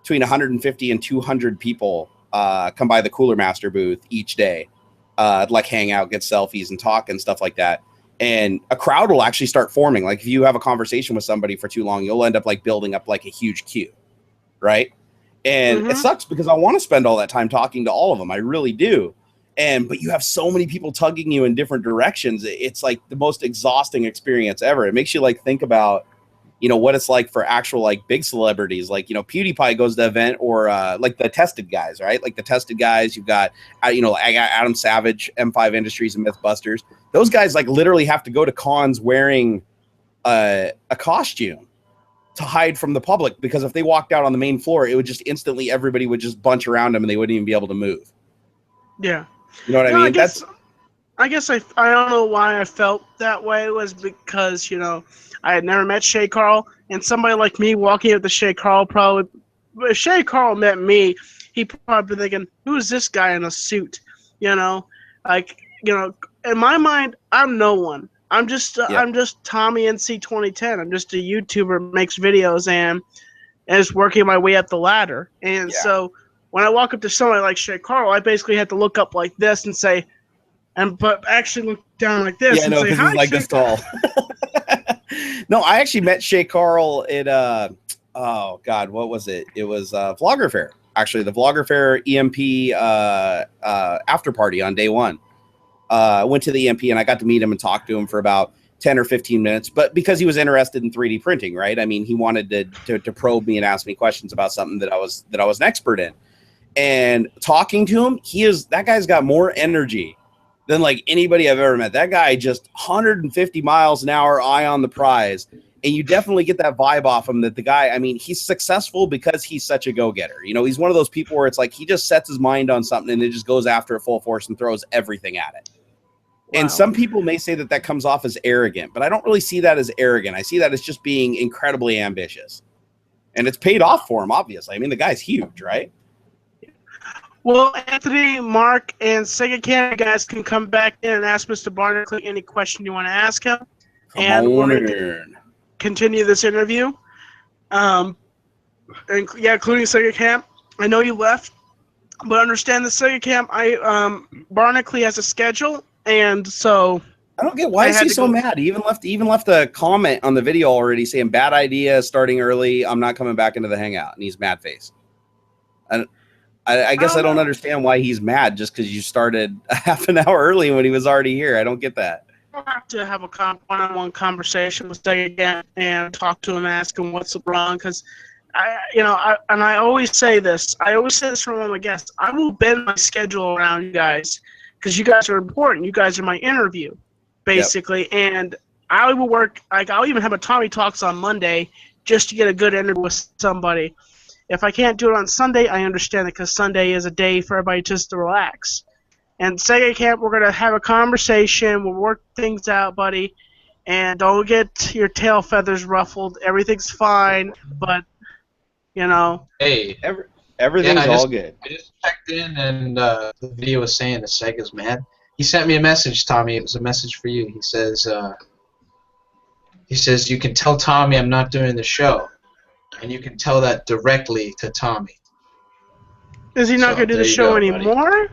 between 150 and 200 people come by the Cooler Master booth each day, like hang out, get selfies and talk and stuff like that. And a crowd will actually start forming. Like if you have a conversation with somebody for too long, you'll end up like building up like a huge queue, right? And it sucks because I want to spend all that time talking to all of them. I really do. But you have so many people tugging you in different directions. It's like the most exhausting experience ever. It makes you like think about, you know, what it's like for actual like big celebrities, like, you know, PewDiePie goes to the event, or like the tested guys, right? Like the tested guys, you've got, you know, I got Adam Savage, M5 Industries and Mythbusters. Those guys like literally have to go to cons wearing a costume to hide from the public, because if they walked out on the main floor, it would just instantly, everybody would just bunch around them and they wouldn't even be able to move. yeah. You know what I mean? I guess I don't know why I felt that way. It was because, you know, I had never met Shay Carl, and somebody like me walking up to Shay Carl probably, if Shay Carl met me, he probably thinking, who is this guy in a suit? You know, like, you know, in my mind, I'm no one. I'm just Tommy NC 2010. I'm just a YouTuber, makes videos and is working my way up the ladder. And so when I walk up to somebody like Shay Carl, I basically have to look up like this and say, but actually look down like this. Yeah, no, because he's like this tall. No, I actually met Shay Carl at oh god, what was it? It was Vlogger Fair. Actually, the Vlogger Fair EMP after party on day one. Went to the EMP and I got to meet him and talk to him for about 10 or 15 minutes, but because he was interested in 3D printing, right? I mean, he wanted to probe me and ask me questions about something that I was an expert in. And talking to him, that guy's got more energy than like anybody I've ever met. That guy just 150 miles an hour, eye on the prize. And you definitely get that vibe off him that the guy, I mean, he's successful because he's such a go-getter. You know, he's one of those people where it's like he just sets his mind on something and then just goes after it full force and throws everything at it. Wow. And some people may say that comes off as arrogant, but I don't really see that as arrogant. I see that as just being incredibly ambitious. And it's paid off for him, obviously. I mean, the guy's huge, right? Well, Anthony, Mark, and Sega Cam, you guys can come back in and ask Mr. Barnacules any question you want to ask him. And we're going to continue this interview. And yeah, including Sega Cam. I know you left, but understand the Sega Cam. Barnacules has a schedule, and so I don't get why is he so mad. He even left a comment on the video already saying bad idea, starting early. I'm not coming back into the hangout, and he's mad face. I guess I don't understand why he's mad just because you started a half an hour early when he was already here. I don't get that. I'll have to have a one-on-one conversation with Sega again and talk to him, ask him what's wrong, because I always say this. I always say this from all my guests. I will bend my schedule around you guys because you guys are important. You guys are my interview, basically, and I will work. Like I'll even have a Tommy Talks on Monday just to get a good interview with somebody. If I can't do it on Sunday, I understand it because Sunday is a day for everybody just to relax. And Sega Camp, we're going to have a conversation. We'll work things out, buddy. And don't get your tail feathers ruffled. Everything's fine, but, you know. Hey, everything's all good. I just checked in, and the video was saying that Sega's mad. He sent me a message, Tommy. It was a message for you. He says, you can tell Tommy I'm not doing the show. And you can tell that directly to Tommy. Is he not So, going to do the there you show go, buddy. anymore?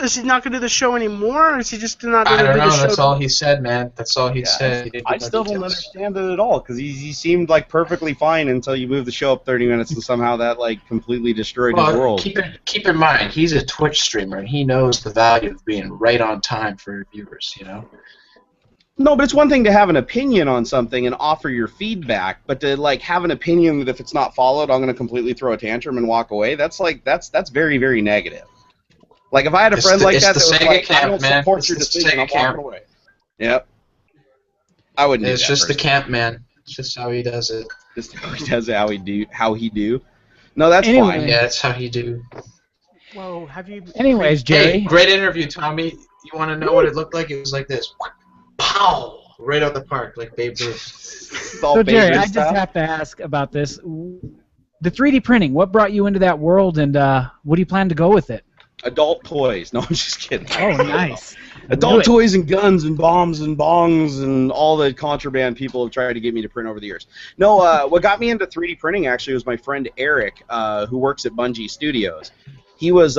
Is he not going to do the show anymore, or is he just not going I to don't do the know. show? That's all he said, man. That's all he Yeah, said. He didn't I give no still don't details. understand it at all because he seemed like perfectly fine until you moved the show up 30 minutes and somehow that like completely destroyed his Well, world. keep in mind, he's a Twitch streamer, and he knows the value of being right on time for your viewers, you know? No, but it's one thing to have an opinion on something and offer your feedback, but to like have an opinion that if it's not followed, I'm going to completely throw a tantrum and walk away. That's like that's very, very negative. Like if I had a friend like that that was like, I don't support your decision, I'm walking away. Yep. I wouldn't. It's just the camp, man. It's just how he does it. Just how he does it, how he do. No, that's Anyway. fine. Yeah, that's how he do. Well, have you? Anyways, Jerry. Hey, great interview, Tommy. You want to know what it looked like? It was like this. Pow! Right out the park, like Babe Ruth. It's all So Jerry, Babe I Ruth just style. have to ask about this. The 3D printing, what brought you into that world, and what do you plan to go with it? Adult toys. No, I'm just kidding. Oh, nice. Adult toys and guns and bombs and bongs and all the contraband people have tried to get me to print over the years. No, what got me into 3D printing actually was my friend Eric, who works at Bungie Studios. He was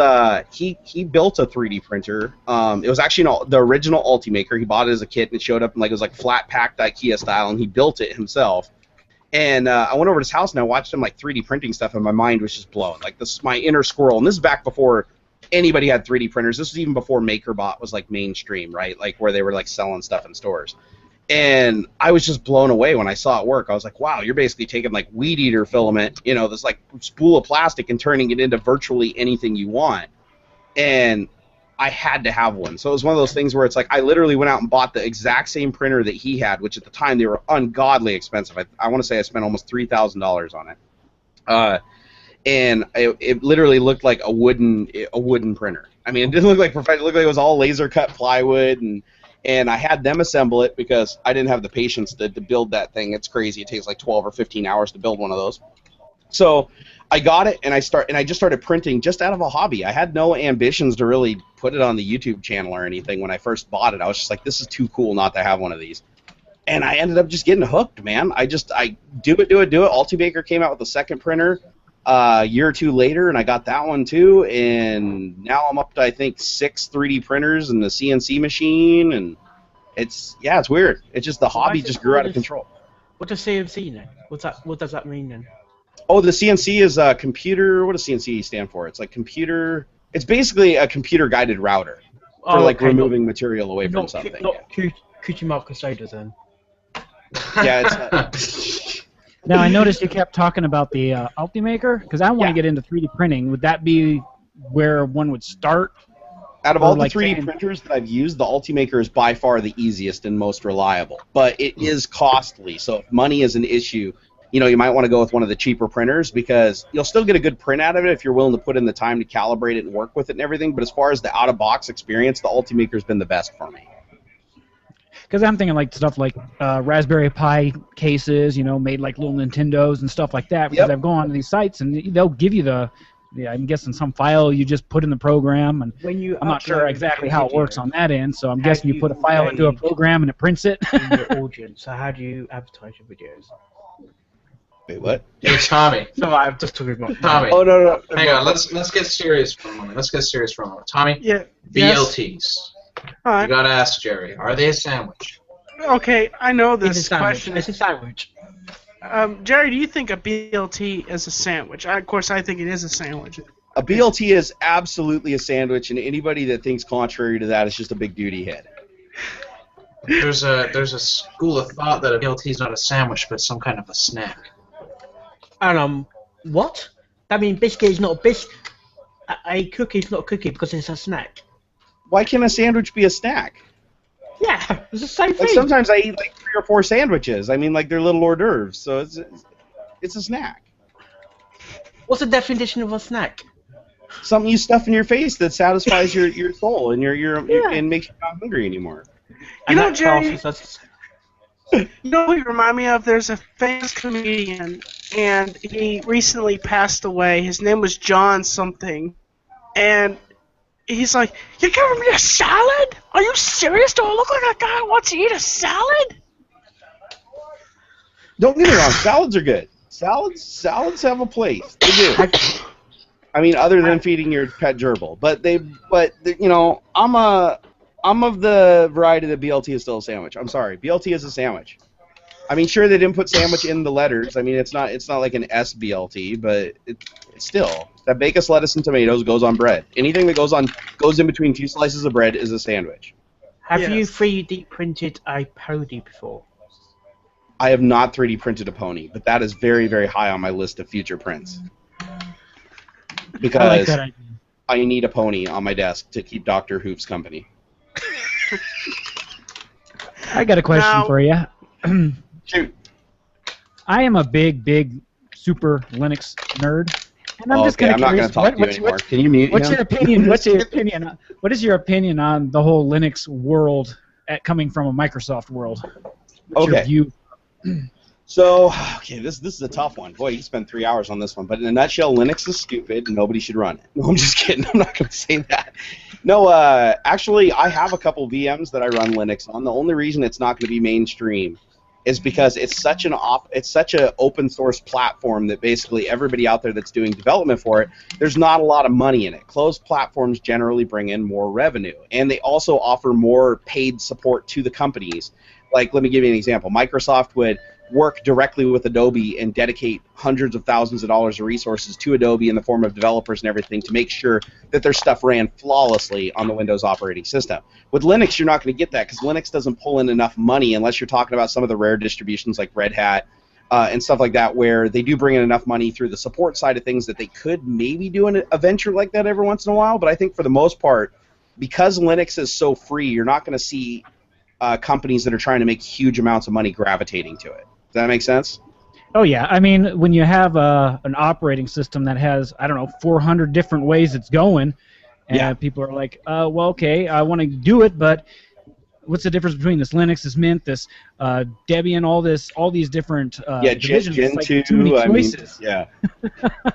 he built a 3D printer. It was actually the original Ultimaker. He bought it as a kit and it showed up in like it was like flat packed IKEA style, and he built it himself. And I went over to his house and I watched him like 3D printing stuff, and my mind was just blown. Like this, my inner squirrel. And this is back before anybody had 3D printers. This was even before MakerBot was like mainstream, right? Like where they were like selling stuff in stores. And I was just blown away when I saw it work. I was like, wow, you're basically taking like weed eater filament, you know, this like spool of plastic and turning it into virtually anything you want. And I had to have one. So it was one of those things where it's like I literally went out and bought the exact same printer that he had, which at the time they were ungodly expensive. I want to say I spent almost $3,000 on it. And it literally looked like a wooden printer. I mean, it didn't look like professional. It looked like it was all laser cut plywood, and I had them assemble it because I didn't have the patience to build that thing. It's crazy. It takes like 12 or 15 hours to build one of those. So I got it, and I just started printing just out of a hobby. I had no ambitions to really put it on the YouTube channel or anything when I first bought it. I was just like, this is too cool not to have one of these. And I ended up just getting hooked, man. I do it. Ultimaker came out with a second printer a year or two later, and I got that one too. And now I'm up to, I think, 6 3D printers and the CNC machine, and it's weird. It's just the hobby just grew out of control. What does CNC then? What does that mean then? Oh, the CNC is a computer. What does CNC stand for? It's like computer. It's basically a computer-guided router for removing material away from something. Not Cutie-Mark Crusader then. Yeah, it's. Now, I noticed you kept talking about the Ultimaker, because I want to get into 3D printing. Would that be where one would start? Out of all the like 3D printers that I've used, the Ultimaker is by far the easiest and most reliable. But it is costly, so if money is an issue, you know, you might want to go with one of the cheaper printers because you'll still get a good print out of it if you're willing to put in the time to calibrate it and work with it and everything. But as far as the out-of-box experience, the Ultimaker's been the best for me. Because I'm thinking like stuff like Raspberry Pi cases, you know, made like little Nintendos and stuff like that. Because I've gone to these sites and they'll give you I'm guessing some file you just put in the program, and I'm not sure exactly how it works on that end. So I'm guessing you put a file into a program and it prints it. In your audience, so how do you advertise your videos? Wait, what? Hey, Tommy. No, I'm just talking about Tommy. Oh no. Hang on. Let's get serious for a moment. Tommy. Yeah. BLTs. All right. You gotta ask Jerry. Are they a sandwich? Okay, I know It's a this sandwich. question. It's a sandwich. Jerry, do you think a BLT is a sandwich? Of course, I think it is a sandwich. A BLT is absolutely a sandwich, and anybody that thinks contrary to that is just a big duty head. There's a school of thought that a BLT is not a sandwich, but some kind of a snack. And what? That means biscuit is not a biscuit. A cookie is not a cookie because it's a snack. Why can't a sandwich be a snack? Yeah, it's the same thing. Like sometimes I eat like 3 or 4 sandwiches. I mean, like they're little hors d'oeuvres, so it's a snack. What's the definition of a snack? Something you stuff in your face that satisfies your soul and and makes you not hungry anymore. You know, that Jerry, classes you know who you remind me of? There's a famous comedian, and he recently passed away. His name was John something, and he's like, "You're giving me a salad? Are you serious? Do I look like a guy who wants to eat a salad?" Don't get me wrong, salads are good. Salads have a place. They do. I mean, other than feeding your pet gerbil. But you know, I'm of the variety that BLT is still a sandwich. I'm sorry, BLT is a sandwich. I mean, sure, they didn't put sandwich in the letters. I mean, it's not like an SBLT, but it's still that bacon, lettuce, and tomatoes goes on bread. Anything that goes in between two slices of bread is a sandwich. Have you Yes. 3D printed a pony before? I have not 3D printed a pony, but that is very, very high on my list of future prints. Because I like that idea. I need a pony on my desk to keep Dr. Hoof's company. I got a question Now- for you. Shoot. I am a big, super Linux nerd, and I'm just Okay, kind I'm of not going curious. to talk to you anymore. Can you mute What's him? your opinion? What's your opinion? What is your opinion on the whole Linux world coming from a Microsoft world? What's your Okay. view? So, okay, this is a tough one. Boy, you spent 3 hours on this one. But in a nutshell, Linux is stupid and nobody should run it. No, I'm just kidding. I'm not going to say that. No, actually, I have a couple VMs that I run Linux on. The only reason it's not going to be mainstream is because it's such an open source platform that basically everybody out there that's doing development for it, there's not a lot of money in it. Closed platforms generally bring in more revenue, and they also offer more paid support to the companies. Like, let me give you an example. Microsoft would work directly with Adobe and dedicate hundreds of thousands of dollars of resources to Adobe in the form of developers and everything to make sure that their stuff ran flawlessly on the Windows operating system. With Linux, you're not going to get that because Linux doesn't pull in enough money unless you're talking about some of the rare distributions like Red Hat and stuff like that, where they do bring in enough money through the support side of things that they could maybe do a venture like that every once in a while. But I think for the most part, because Linux is so free, you're not going to see companies that are trying to make huge amounts of money gravitating to it. Does that make sense? Oh yeah, I mean when you have an operating system that has 400 different ways it's going, and Yeah. people are like, well, okay, I want to do it, but what's the difference between this Linux, this Mint, this Debian, all these different divisions? It's like Gentoo, too many I mean, choices. yeah.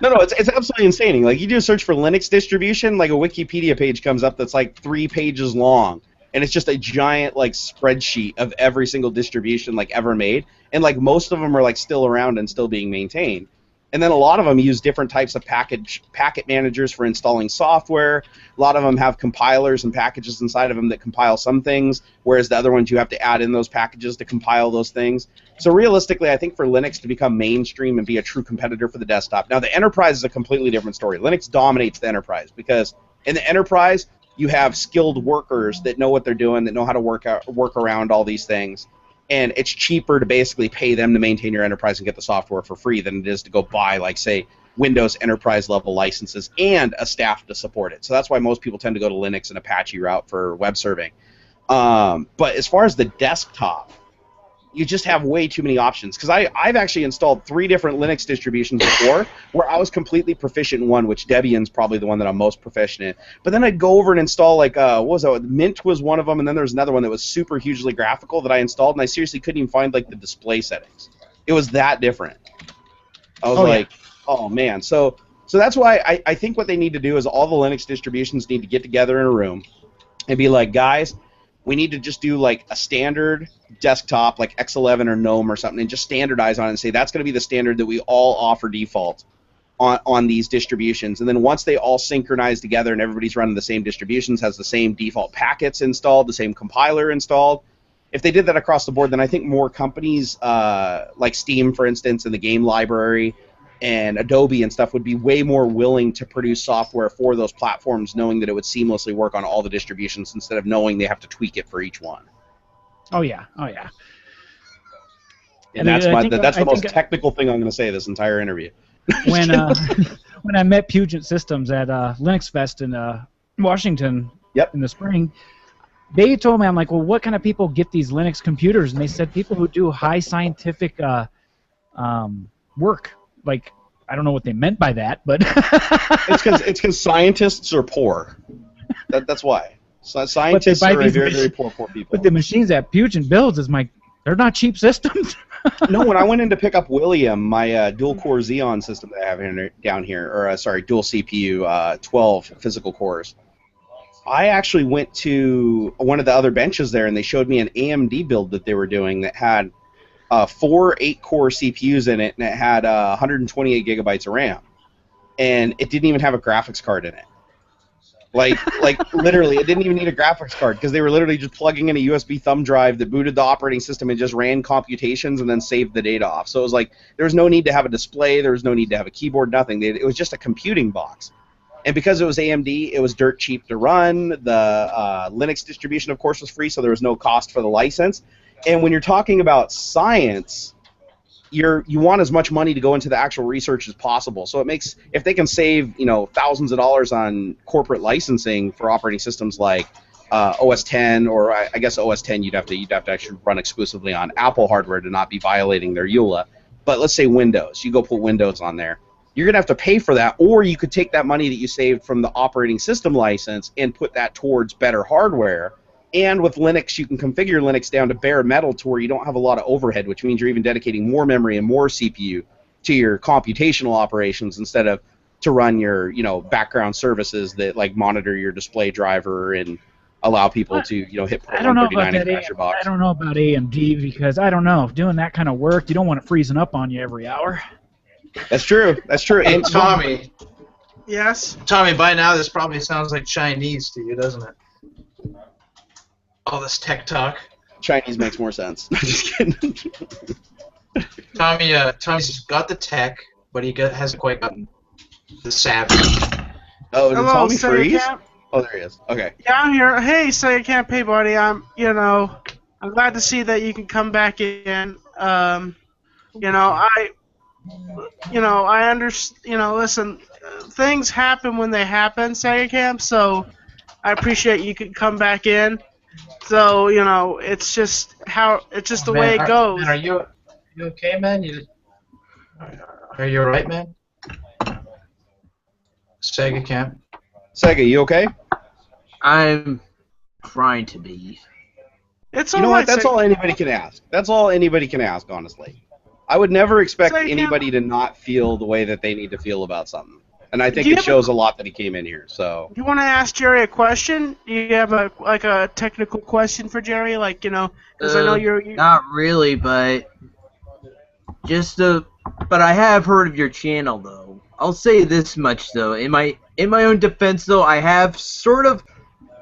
No, it's absolutely insane. Like, you do a search for Linux distribution, like a Wikipedia page comes up that's like 3 pages long, and it's just a giant like spreadsheet of every single distribution like ever made, and like most of them are like still around and still being maintained. And then a lot of them use different types of packet managers for installing software. A lot of them have compilers and packages inside of them that compile some things, whereas the other ones you have to add in those packages to compile those things. So realistically, I think for Linux to become mainstream and be a true competitor for the desktop. Now, the enterprise is a completely different story. Linux dominates the enterprise because in the enterprise, you have skilled workers that know what they're doing, that know how to work around all these things. And it's cheaper to basically pay them to maintain your enterprise and get the software for free than it is to go buy, like, say, Windows enterprise level licenses and a staff to support it. So that's why most people tend to go to Linux and Apache route for web serving. But as far as the desktop, you just have way too many options. Because I've actually installed 3 different Linux distributions before where I was completely proficient in one, which Debian's probably the one that I'm most proficient in. But then I'd go over and install, like, what was that? Mint was one of them, and then there was another one that was super hugely graphical that I installed, and I seriously couldn't even find, like, the display settings. It was that different. I was oh, man. So that's why I think what they need to do is all the Linux distributions need to get together in a room and be like, guys, we need to just do like a standard desktop like X11 or GNOME or something and just standardize on it and say that's going to be the standard that we all offer default on these distributions. And then once they all synchronize together and everybody's running the same distributions, has the same default packets installed, the same compiler installed, if they did that across the board, then I think more companies like Steam, for instance, and the game library and Adobe and stuff would be way more willing to produce software for those platforms, knowing that it would seamlessly work on all the distributions instead of knowing they have to tweak it for each one. Oh yeah. And that's the most technical thing I'm going to say this entire interview. When I met Puget Systems at Linux Fest in Washington in the spring, they told me, I'm like, well, what kind of people get these Linux computers? And they said people who do high scientific work. Like, I don't know what they meant by that, but it's because scientists are poor. That's why. Scientists are very poor people. But the machines that Puget builds they're not cheap systems. No, when I went in to pick up William, my dual-core Xeon system that I have down here, or dual CPU, 12 physical cores, I actually went to one of the other benches there, and they showed me an AMD build that they were doing that had 4 8-core CPUs in it, and it had 128 gigabytes of RAM. and it didn't even have a graphics card in it. Like literally, it didn't even need a graphics card because they were literally just plugging in a USB thumb drive that booted the operating system and just ran computations and then saved the data off. So it was like there was no need to have a display, there was no need to have a keyboard, nothing. It was just a computing box. And because it was AMD, it was dirt cheap to run. The Linux distribution, of course, was free, so there was no cost for the license. And when you're talking about science, you want as much money to go into the actual research as possible. So it makes, if they can save thousands of dollars on corporate licensing for operating systems like OS 10, or I guess OS 10 you'd have to actually run exclusively on Apple hardware to not be violating their EULA. But let's say Windows, you go put Windows on there, you're gonna have to pay for that, or you could take that money that you saved from the operating system license and put that towards better hardware. And with Linux, you can configure Linux down to bare metal to where you don't have a lot of overhead, which means you're even dedicating more memory and more CPU to your computational operations instead of to run your background services that like monitor your display driver and allow people to hit port 139 and crash your box. I don't know about AMD because I don't know, doing that kind of work, you don't want it freezing up on you every hour. That's true. That's true. Hey, And Tommy. Yes. Tommy, by now this probably sounds like Chinese to you, doesn't it? All this tech talk. Chinese makes more sense. I'm just kidding. Tommy's got the tech, but he hasn't quite gotten the savvy. Oh, did Hello, Tommy Sega freeze? Camp. Oh, there he is. Okay. Yeah, I'm here. Hey, Sega Camp. Hey, buddy. I'm glad to see that you can come back in. I understand. Listen, things happen when they happen, Sega Camp. So I appreciate you could come back in. So it's just the way it goes. Man, are you okay, man? Are you alright, man? Sega Camp. Sega, you okay? I'm trying to be. It's You all know right, what? That's Sega. all anybody can ask. That's all anybody can ask, honestly. I would never expect Sega Camp. anybody to not feel the way that they need to feel about something. And I think Do you it have shows a lot that he came in here. So You want to ask Jerry a question? Do you have a technical question for Jerry? Because I know you're. Not really, but but I have heard of your channel though. I'll say this much though. In my own defense though, I have sort of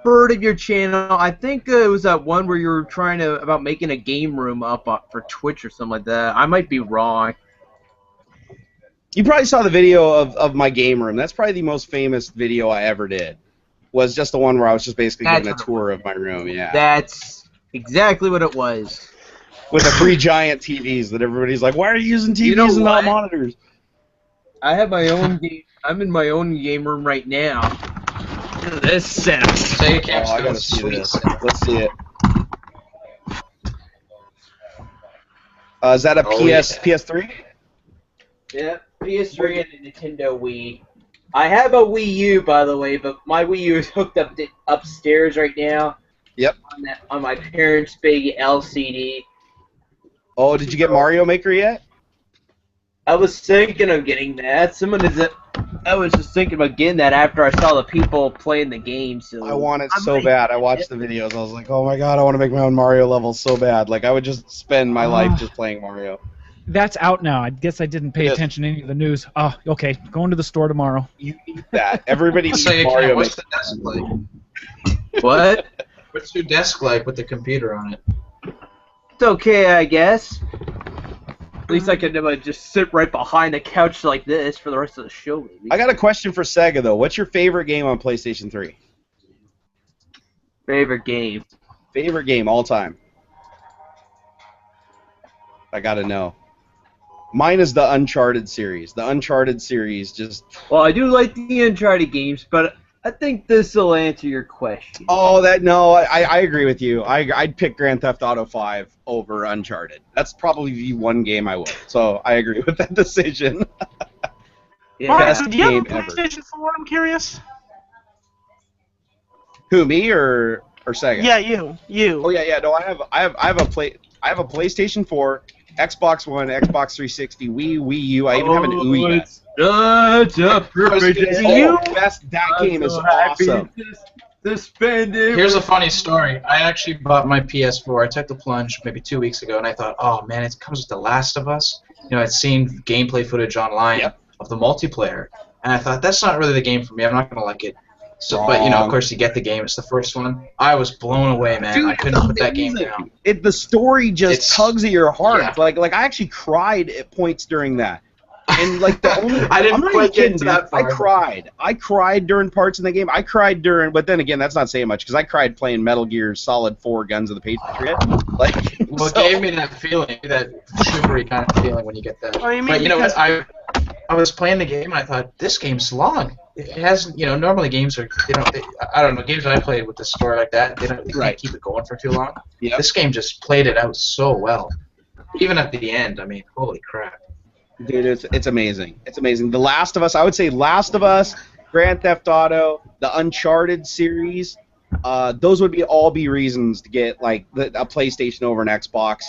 heard of your channel. I think it was that one where you were trying about making a game room up for Twitch or something like that. I might be wrong. you probably saw the video of my game room. That's probably the most famous video I ever did. Was just the one where I was just basically That's giving a what it tour of my room. Yeah. That's exactly what it was. With the 3 giant TVs that everybody's like, why are you using TVs You know and not what? monitors? I have my own game. I'm in my own game room right now. Look at this setup. Sega Oh, Camp's I got gotta a see sweet this. setup. Let's see it. Is that a Oh, PS3? Yeah, PS3 and a Nintendo Wii. I have a Wii U, by the way, but my Wii U is hooked up upstairs right now. Yep. On my parents' big LCD. Oh, did you get Mario Maker yet? I was thinking of getting that. I was just thinking about getting that after I saw the people playing the game. So I want it so bad. I watched the videos. I was like, oh my god, I want to make my own Mario level so bad. Like, I would just spend my life just playing Mario. That's out now. I guess I didn't pay It is. attention to any of the news. Oh, okay. Going to the store tomorrow. You need that. Everybody needs Sega Mario Camp, what's Maker. the desk like? what? What's your desk like with the computer on it? It's okay, I guess. At least I can just sit right behind the couch like this for the rest of the show. Maybe. I got a question for Sega, though. What's your favorite game on PlayStation 3? Favorite game. Favorite game all time? I gotta know. Mine is the Uncharted series. The Uncharted series just... Well, I do like the Uncharted games, but I think this will answer your question. Oh, I agree with you. I'd pick Grand Theft Auto 5 over Uncharted. That's probably the one game I would. So I agree with that decision. Yeah. Best do you have a game ever. PlayStation 4? I'm curious. Who, me or Sega? Yeah, you. Oh yeah. No, I have a PlayStation 4, Xbox One, Xbox 360, Wii U. I even have an Ouya. It's such a perfect You- That game is awesome. To spend it. Here's a funny story. I actually bought my PS4. I took the plunge maybe 2 weeks ago, and I thought, oh man, it comes with The Last of Us. I'd seen gameplay footage online Yep. of the multiplayer. And I thought, that's not really the game for me. I'm not going to like it. So, but, you know, of course, you get the game. It's the first one. I was blown away, man. Dude, I couldn't put that game down. The story just It's- tugs at your heart. yeah. Like I actually cried at points during that. And like the only, I didn't I'm not quite even kidding, get to dude. that far. I cried during parts in the game. I cried during, but then again, that's not saying much because I cried playing Metal Gear Solid 4: Guns of the Patriot. Like, Well, it so- gave me that feeling, that shivery kind of feeling when you get that. Oh, you mean But you know because- what? I was playing the game and I thought, this game's long. It has, you know, normally games are, I don't know, games that I played with the story like that, they can't Right. keep it going for too long. Yep. This game just played it out so well. Even at the end, I mean, holy crap. Dude, it's amazing. It's amazing. The Last of Us, I would say Last of Us, Grand Theft Auto, the Uncharted series, those would all be reasons to get like a PlayStation over an Xbox.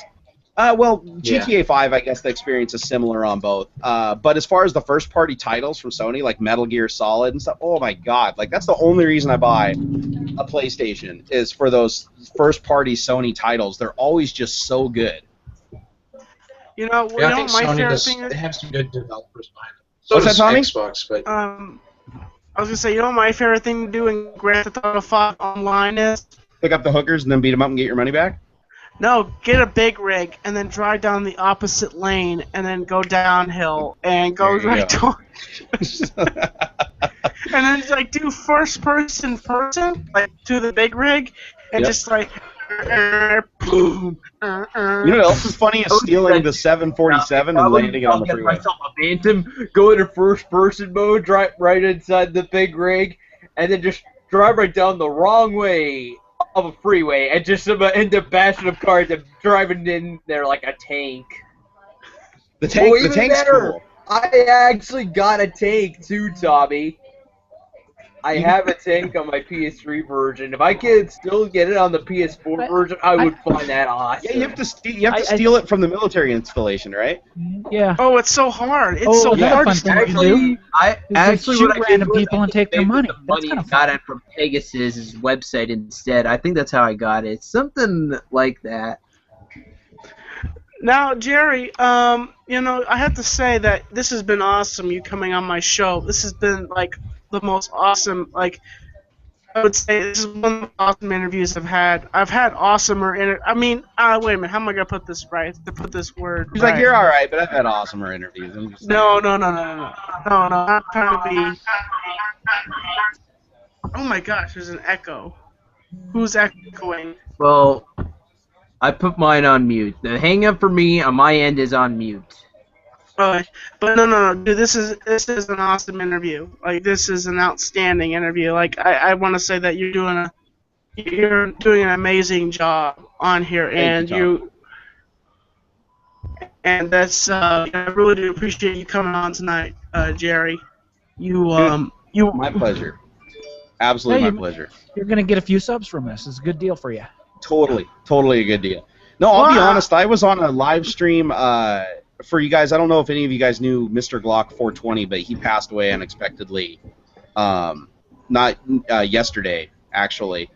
Well, GTA 5, I guess the experience is similar on both. But as far as the first-party titles from Sony, like Metal Gear Solid and stuff, oh my god, like that's the only reason I buy a PlayStation is for those first-party Sony titles. They're always just so good. You know, Yeah, I you know think my Sony favorite does, thing is, they have some good developers behind them. So What's that, does Tommy? Xbox, but I was gonna say, you know what my favorite thing to do in Grand Theft Auto 5 online is? Pick up the hookers and then beat them up and get your money back. No, get a big rig and then drive down the opposite lane and then go downhill and go There you right go. to and then like do first person, like to the big rig and Yep. just like boom. You know what else is funny is stealing the 747 and landing it on the Get freeway. myself a Phantom, go into first-person mode, drive right inside the big rig, and then just drive right down the wrong way of a freeway, and just end up bashing up cars and driving in there like a tank. The tank, Oh, the even tank's better. cool. I actually got a tank too, Tommy. I have a tank on my PS3 version. If I could still get it on the PS4 version, I would find that awesome. Yeah, you have to steal it from the military installation, right? Yeah. Oh, it's so hard. It's Oh, so yeah, hard. fun to thing to steal. do. Actually, shoot what I did random was people I and take their paid with money. the That's money kinda and got it from Pegasus' website instead. I think that's how I got it. Something like that. Now, Jerry, you know, I have to say that this has been awesome, you coming on my show. This has been, like, the most awesome, like, I would say this is one of the awesome interviews I've had. I've had awesomer wait a minute, how am I going to put this right? To put this word He's right. like, you're all right, but I've had awesomer interviews. I'm just No, saying. no, I'm trying to be... Oh my gosh, there's an echo. Who's echoing? Well, I put mine on mute. The hang up for me on my end is on mute. But no, dude, this is an awesome interview. Like, this is an outstanding interview. Like, I want to say that you're doing an amazing job on here, Thank you, and that's I really do appreciate you coming on tonight, Jerry. You My pleasure. Absolutely Hey, my pleasure. You're gonna get a few subs from us. It's a good deal for you. Totally a good deal. No, I'll be Wow. honest. I was on a live stream for you guys. I don't know if any of you guys knew Mr. Glock 420, but he passed away unexpectedly. Not yesterday, actually.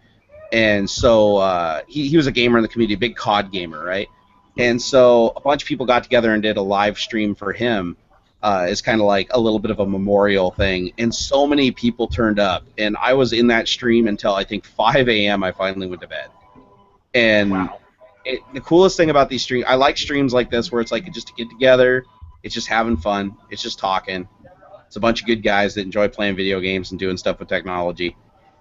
And so he was a gamer in the community, a big COD gamer, right? And so a bunch of people got together and did a live stream for him. It's kind of like a little bit of a memorial thing. And so many people turned up. And I was in that stream until I think 5 a.m. I finally went to bed. And Wow. the coolest thing about these streams, I like streams like this where it's like just to get together, it's just having fun, it's just talking. It's a bunch of good guys that enjoy playing video games and doing stuff with technology.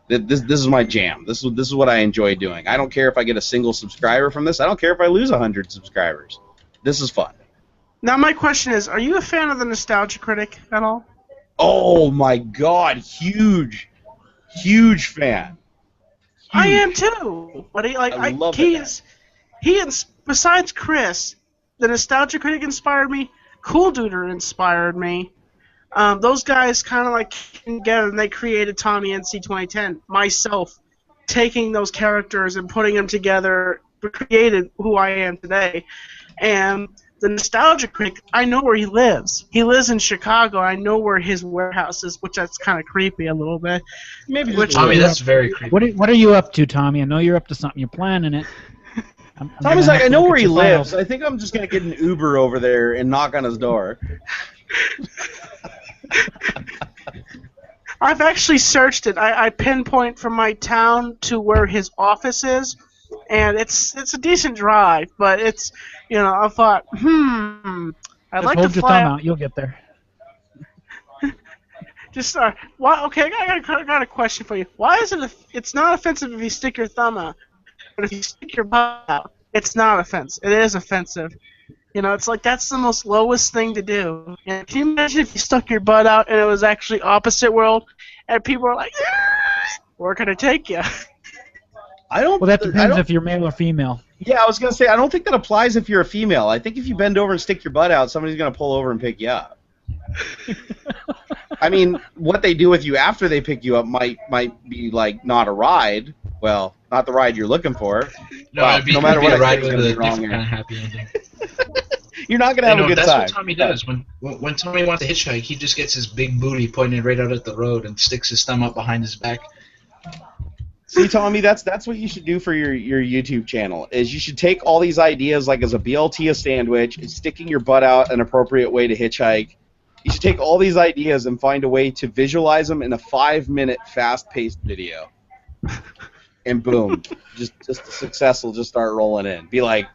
This is my jam. This is what I enjoy doing. I don't care if I get a single subscriber from this. I don't care if I lose 100 subscribers. This is fun. Now my question is, are you a fan of the Nostalgia Critic at all? Oh my God, huge fan. I am too. But I love he it. is. Besides Chris, the Nostalgia Critic inspired me. Cool Duder inspired me. Those guys kind of like came together and they created Tommy NC 2010. Myself, taking those characters and putting them together, created who I am today. And the Nostalgia Critic, I know where he lives. He lives in Chicago. I know where his warehouse is, which that's kind of creepy a little bit. Maybe Which- just a Tommy, little. that's very creepy. What are you up to, Tommy? I know you're up to something. You're planning it. I'm Tommy's gonna like, have I to know look where at he your lives. files. I think I'm just gonna get an Uber over there and knock on his door. I've actually searched it. I pinpoint from my town to where his office is, and it's a decent drive, but it's I thought, I'd Just like to hold your fly thumb out. out. You'll get there. Just why? Okay, I got a question for you. Why is it? It's not offensive if you stick your thumb out, but if you stick your butt out, it's not offensive. It is offensive. It's like that's the most lowest thing to do. Can you imagine if you stuck your butt out and it was actually opposite world, and people are like, "Where can I take you?" I don't. Well, that I depends don't- if you're male or female. Yeah, I was gonna say I don't think that applies if you're a female. I think if you bend over and stick your butt out, somebody's gonna pull over and pick you up. I mean, what they do with you after they pick you up might be like not a ride. Well, not the ride you're looking for. No, Wow, it'd be, no matter it'd be what a I say, ride it's with gonna a be wrong different here. kind of happy ending. You're not gonna have a good that's time. what Tommy does. When Tommy wants to hitchhike, he just gets his big booty pointed right out at the road and sticks his thumb up behind his back. See, Tommy, that's what you should do for your YouTube channel. Is you should take all these ideas like as a BLT a sandwich, and sticking your butt out an appropriate way to hitchhike. You should take all these ideas and find a way to visualize them in a 5-minute fast-paced video. And boom, just the success will just start rolling in. Be like,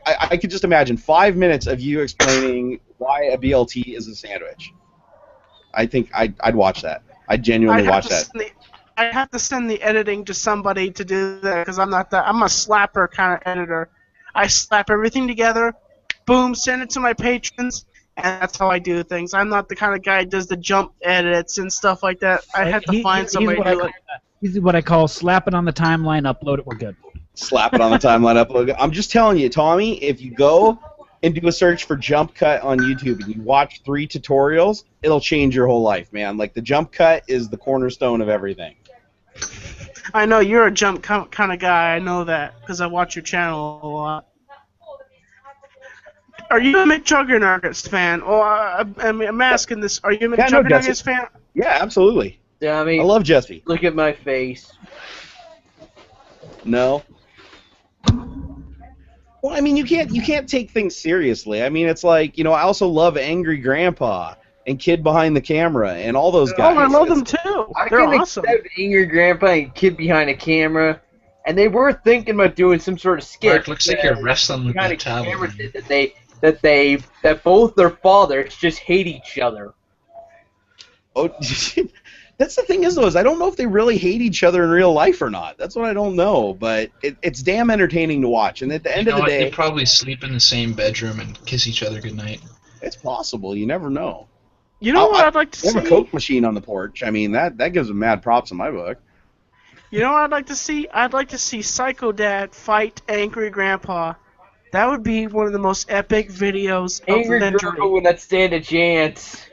I could just imagine 5 minutes of you explaining why a BLT is a sandwich. I think I'd watch that. I'd genuinely watch that. I have to send the editing to somebody to do that because I'm a slapper kind of editor. I slap everything together, boom, send it to my patrons, and that's how I do things. I'm not the kind of guy who does the jump edits and stuff like that. I have to find somebody to do it. He's what I call slap it on the timeline, upload it, we're good. Slap it on the timeline upload. I'm just telling you, Tommy, if you go and do a search for jump cut on YouTube and you watch 3 tutorials, it'll change your whole life, man. Like, the jump cut is the cornerstone of everything. I know you're a jump kind of guy. I know that because I watch your channel a lot. Are you a McJuggernuggets fan? Or I'm asking this: are you a Yeah, no, McJuggernuggets fan? Yeah, absolutely. Tommy, I love Jesse. look at my face. No. Well, I mean, you can't take things seriously. I mean, it's like, I also love Angry Grandpa and Kid Behind the Camera and all those guys. Oh, I love them too. I They're can awesome. accept Angry Grandpa and Kid Behind a Camera, and they were thinking about doing some sort of skit. Mark, looks like you're wrestling with Behind that a Camera tablet. did that both their fathers just hate each other. Oh, that's the thing is I don't know if they really hate each other in real life or not. That's what I don't know, but it's damn entertaining to watch. And at the end of the day, they probably sleep in the same bedroom and kiss each other goodnight. it's possible. You never know. You know what I'd like to They have a see? Coke machine on the porch. I mean, that gives them mad props in my book. You know what I'd like to see? I'd like to see Psycho Dad fight Angry Grandpa. That would be one of the most epic videos of Angry the Grandpa century. would not stand a chance.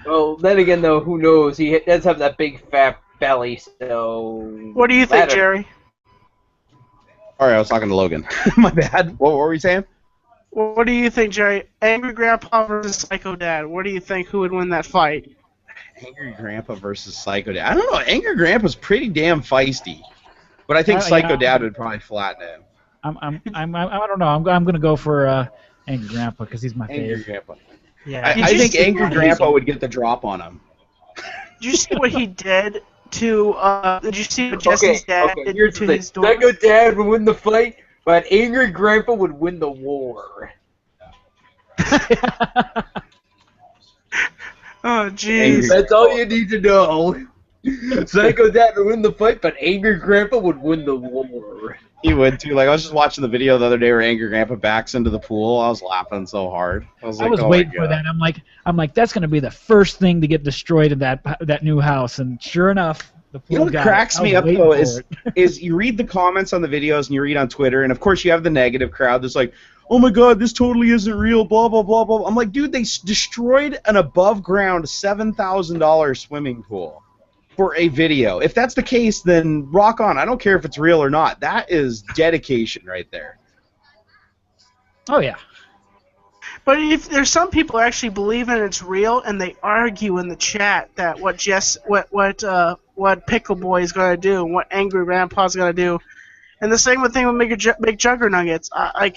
Well, then again, though, who knows? He does have that big fat belly, so... What do you think, Jerry? All right, I was talking to Logan. My bad. What were we saying? What do you think, Jerry? Angry Grandpa versus Psycho Dad. What do you think? Who would win that fight? Angry Grandpa versus Psycho Dad. I don't know. Angry Grandpa's pretty damn feisty, but I think Psycho Dad would probably flatten him. I don't know. I'm gonna go for Angry Grandpa because he's my Angry favorite. Grandpa. Yeah. I think Angry Grandpa would get the drop on him. Did you see what he did to? Did you see what Jesse's dad did here's to the his thing. daughter? Psycho Dad would win the fight, but Angry Grandpa would win the war. Oh, jeez. That's all you need to know. Psycho Dad would win the fight, but Angry Grandpa would win the war. He would too. Like, I was just watching the video the other day where Angry Grandpa backs into the pool. I was laughing so hard. I was like, oh waiting my for God. that. I'm like, that's gonna be the first thing to get destroyed in that new house. And sure enough, the pool You know what got cracks it. I me was up waiting though for it. is you read the comments on the videos and you read on Twitter, and of course you have the negative crowd that's like, oh my God, this totally isn't real, blah blah blah blah. I'm like, dude, they destroyed an above ground $7,000 swimming pool for a video. If that's the case, then rock on. I don't care if it's real or not. That is dedication right there. Oh yeah. But if there's some people who actually believe in it's real, and they argue in the chat that what Pickle Boy is gonna do, and what Angry Grandpa's gonna do, and the same thing with Big Juggernuggets. Like,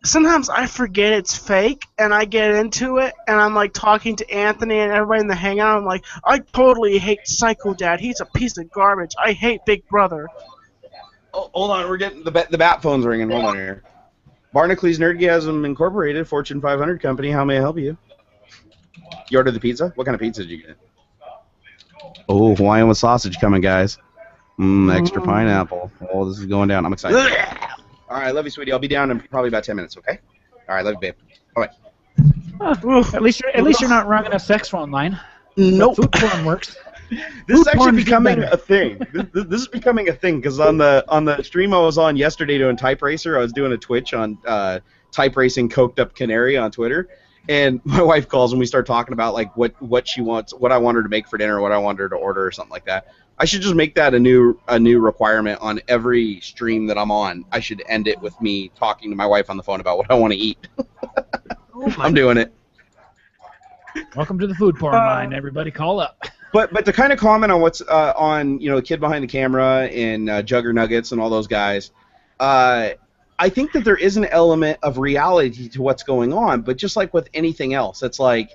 sometimes I forget it's fake, and I get into it, and I'm like talking to Anthony and everybody in the hangout. I'm like, I totally hate Psycho Dad. He's a piece of garbage. I hate Big Brother. Oh, hold on, we're getting the bat phone's ringing. Hold on here. Barnacules Nerdgasm Incorporated, Fortune 500 company. How may I help you? You ordered the pizza? What kind of pizza did you get? Oh, Hawaiian with sausage coming, guys. Extra pineapple. Oh, this is going down. I'm excited. All right, love you, sweetie. I'll be down in probably about 10 minutes, okay? All right, love you, babe. Bye-bye. At least you're not running a sex phone line. Nope. Food porn works. This is actually porn's becoming better. a thing. This is becoming a thing because on the stream I was on yesterday doing Type Racer, I was doing a Twitch on Type Racing Coked Up Canary on Twitter, and my wife calls and we start talking about like what she wants, what I want her to make for dinner, what I want her to order, or something like that. I should just make that a new requirement on every stream that I'm on. I should end it with me talking to my wife on the phone about what I want to eat. I'm doing it. Welcome to the food porn line. Everybody, call up. But to kind of comment on what's on Kid Behind the Camera and Jugger Nuggets and all those guys, I think that there is an element of reality to what's going on. But just like with anything else, it's like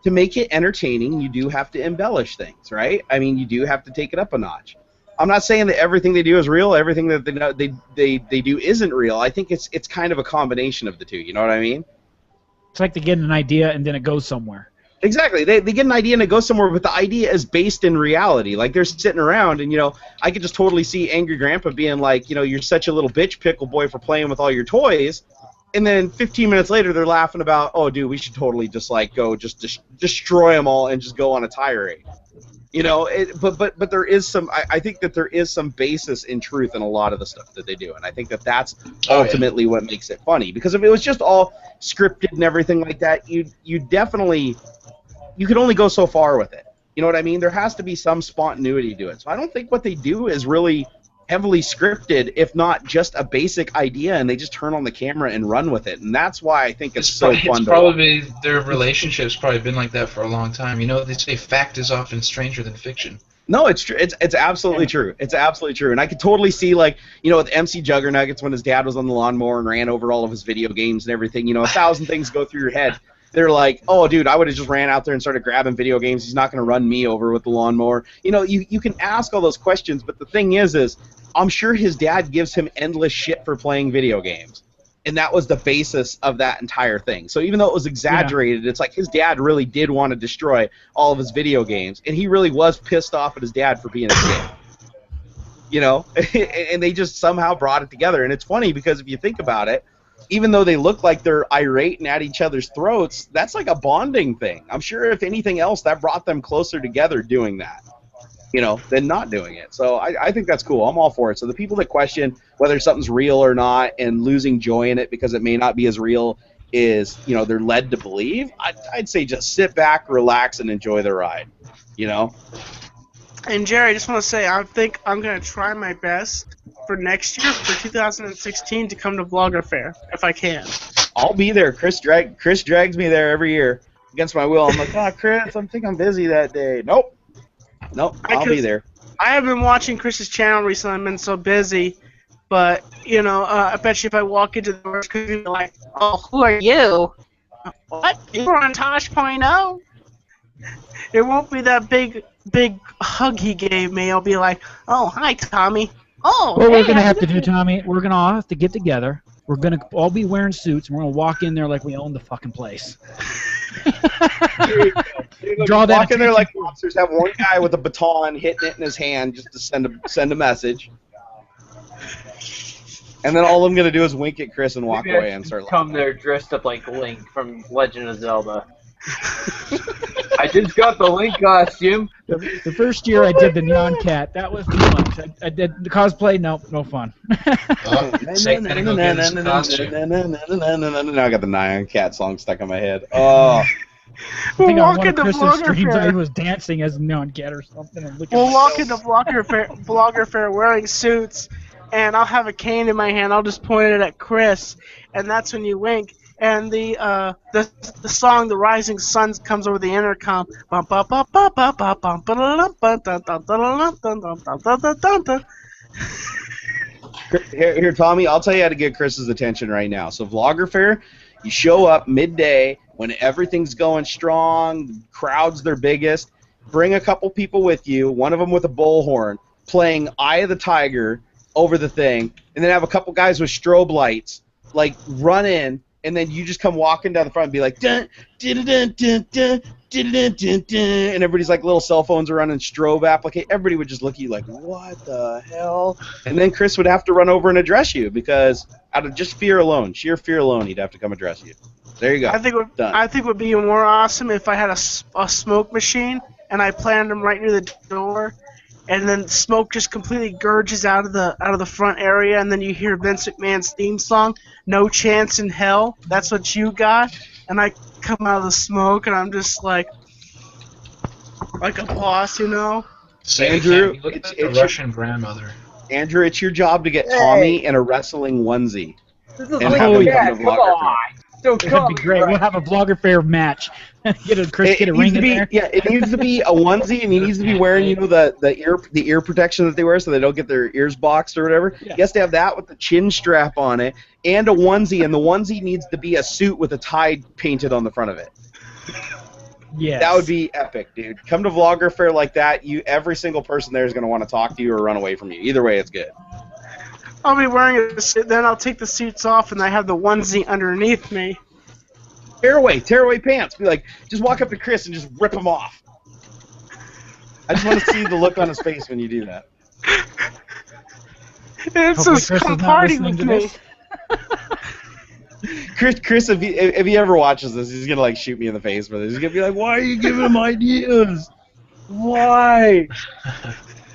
to make it entertaining, you do have to embellish things, right? I mean, you do have to take it up a notch. I'm not saying that everything they do is real. Everything that they do isn't real. I think it's kind of a combination of the two. You know what I mean? It's like they get an idea and then it goes somewhere. Exactly. They get an idea and it goes somewhere, but the idea is based in reality. Like, they're sitting around and, I could just totally see Angry Grandpa being like, you're such a little bitch pickle boy for playing with all your toys. And then 15 minutes later, they're laughing about, oh, dude, we should totally just, like, go just destroy them all and just go on a tirade. But there is some, I think that there is some basis in truth in a lot of the stuff that they do. And I think that that's ultimately what makes it funny. Because if it was just all scripted and everything like that, you could only go so far with it. You know what I mean? There has to be some spontaneity to it. So I don't think what they do is really heavily scripted, if not just a basic idea, and they just turn on the camera and run with it. And that's why I think it's so fun to probably watch. Their relationship's probably been like that for a long time. They say fact is often stranger than fiction. No, it's true. It's absolutely true. It's absolutely true. And I could totally see, like, with MC Juggernuggets when his dad was on the lawnmower and ran over all of his video games and everything, 1,000 things go through your head. They're like, oh, dude, I would have just ran out there and started grabbing video games. He's not going to run me over with the lawnmower. You can ask all those questions, but the thing is I'm sure his dad gives him endless shit for playing video games. And that was the basis of that entire thing. So even though it was exaggerated, it's like his dad really did want to destroy all of his video games. And he really was pissed off at his dad for being a kid. And they just somehow brought it together. And it's funny because if you think about it, even though they look like they're irate and at each other's throats, that's like a bonding thing. I'm sure if anything else, that brought them closer together doing that, than not doing it. So I think that's cool. I'm all for it. So the people that question whether something's real or not and losing joy in it because it may not be as real is, they're led to believe, I'd say just sit back, relax, and enjoy the ride, And Jerry, I just want to say, I think I'm going to try my best for next year, for 2016, to come to Vlogger Fair, if I can. I'll be there. Chris drags me there every year against my will. I'm like, Chris, I think I'm busy that day. Nope, I'll be there. I have been watching Chris's channel recently. I've been so busy. But, I bet you if I walk into the doors, Chris will be like, oh, who are you? What? You were on Tosh.0? It won't be that big hug he gave me. I'll be like, oh, hi, Tommy. Oh, what we're hey, going to have to do, Tommy, we're going to all have to get together. We're going to all be wearing suits, and we're going to walk in there like we own the fucking place. Draw that walk in there like monsters. Have one guy with a baton hitting it in his hand just to send a message. And then all I'm going to do is wink at Chris and walk away and start come there dressed up like Link from Legend of Zelda. I just got the Link costume. The first year I did the Neon Cat, that was too much. I did the cosplay, no fun. Now I got the Neon Cat song stuck in my head. Oh. I think on one of Chris's streams I was dancing as Neon Cat or something. We'll walk into Vlogger Fair wearing suits, and I'll have a cane in my hand. I'll just point it at Chris, and that's when you wink. And the song "The Rising Sun" comes over the intercom. Here, Tommy, I'll tell you how to get Chris's attention right now. So Vlogger Fair, you show up midday when everything's going strong, crowds their biggest. Bring a couple people with you, one of them with a bullhorn, playing Eye of the Tiger over the thing, and then have a couple guys with strobe lights, like, run in, and then you just come walking down the front and be like, dun, dun, dun, dun, dun, dun, dun, dun, dun, and everybody's like, little cell phones are running strobe application. Everybody would just look at you like, what the hell? And then Chris would have to run over and address you because out of just fear alone, sheer fear alone, he'd have to come address you. There you go. I think it would be more awesome if I had a smoke machine and I planted them right near the door, and then smoke just completely gurges out of the front area, and then you hear Vince McMahon's theme song, "No Chance in Hell." That's what you got, and I come out of the smoke, and I'm just like a boss, you know. Andrew, look at the Russian grandmother. Andrew, it's your job to get Tommy in a wrestling onesie. This is And like, have him yeah, come to come Vlogger on. Don't That'd be great. We'll have a Vlogger Fair match. Get a ring in there. Yeah, it needs to be a onesie, and he needs to be wearing, you know, the ear protection that they wear so they don't get their ears boxed or whatever. Yeah. He has to have that with the chin strap on it, and a onesie, and the onesie needs to be a suit with a tie painted on the front of it. Yes. That would be epic, dude. Come to Vlogger Fair like that. Every single person there is going to want to talk to you or run away from you. Either way, it's good. I'll be wearing a suit, then I'll take the suits off, and I have the onesie underneath me. Tear away pants. Be like, just walk up to Chris and just rip them off. I just want to see the look on his face when you do that. It's Hopefully just Chris come is not party listening with to me. this. Chris, if he ever watches this, he's gonna like shoot me in the face for this. He's gonna be like, "Why are you giving him ideas? Why?"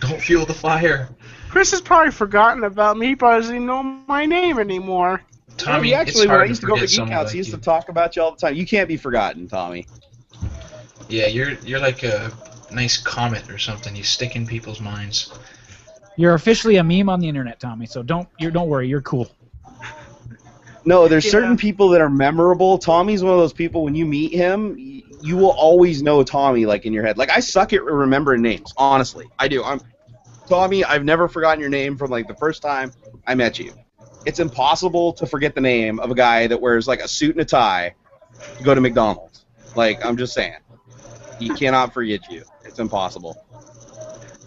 Don't fuel the fire. Chris has probably forgotten about me. He probably doesn't even know my name anymore. Tommy, He actually, it's when hard I used to go forget to Geek someone Outs, like he used you. to talk about you all the time. You can't be forgotten, Tommy. Yeah, you're like a nice comet or something. You stick in people's minds. You're officially a meme on the internet, Tommy. So don't worry. You're cool. No, there's Yeah. certain people that are memorable. Tommy's one of those people, when you meet him, you will always know Tommy, like, in your head. Like, I suck at remembering names, honestly. I do. Tommy, I've never forgotten your name from, like, the first time I met you. It's impossible to forget the name of a guy that wears, like, a suit and a tie to go to McDonald's. Like, I'm just saying. He cannot forget you. It's impossible.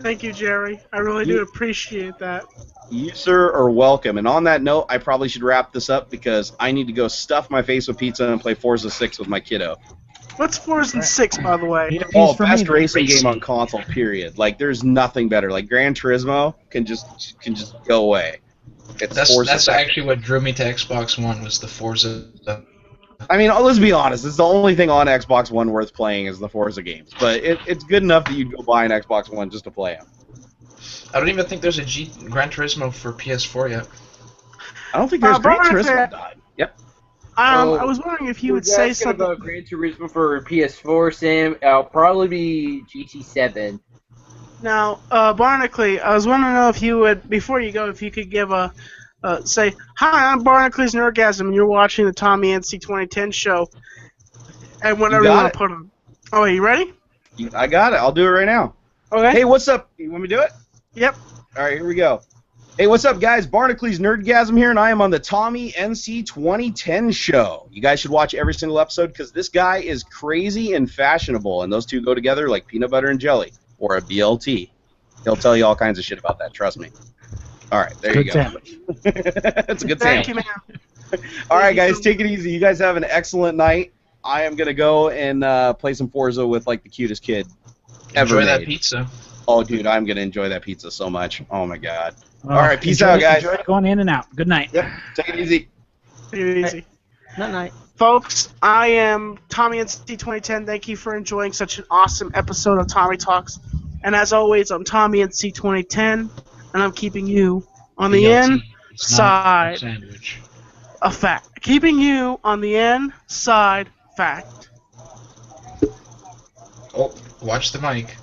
Thank you, Jerry. I really do appreciate that. You, sir, are welcome. And on that note, I probably should wrap this up because I need to go stuff my face with pizza and play Forza 6 with my kiddo. What's 4 and 6, by the way? Need a piece Oh, for best me. racing game on console, period. Like, there's nothing better. Like, Gran Turismo can just go away. It's Forza That's 6. actually what drew me to Xbox One was the Forza. I mean, let's be honest. It's the only thing on Xbox One worth playing is the Forza games. But it's good enough that you'd go buy an Xbox One just to play them. I don't even think there's a Gran Turismo for PS4 yet. I don't think there's Gran Brian, Turismo died. Yep. I was wondering if you would say something. about Gran Turismo for PS4, Sam. It'll probably be GT7. Now, Barnacle, I was wondering if you would, before you go, if you could give say, "Hi, I'm Barnacules Nerdgasm, and you're watching the Tommy NC 2010 show." And whatever you got want it. to put on. Oh, are you ready? I got it. I'll do it right now. Okay. Hey, what's up? You want me to do it? Yep. All right, here we go. Hey, what's up, guys? Barnacules Nerdgasm here, and I am on the Tommy NC 2010 show. You guys should watch every single episode because this guy is crazy and fashionable, and those two go together like peanut butter and jelly, or a BLT. He'll tell you all kinds of shit about that, trust me. All right, there you Good go. sandwich. That's a good Thank sandwich. you, man. All right, guys, take it easy. You guys have an excellent night. I am going to go and play some Forza with, like, the cutest kid ever Enjoy that made. pizza. Oh, dude, I'm going to enjoy that pizza so much. Oh, my God. All right, peace out, guys. Enjoy going in and out. Good night. Yep, take it easy. Take it easy. Night night. Folks, I am Tommy NC 2010. Thank you for enjoying such an awesome episode of Tommy Talks. And as always, I'm Tommy NC 2010, and I'm keeping you on the BLT. It's not a inside sandwich. of fact. Keeping you on the inside fact. Oh, watch the mic.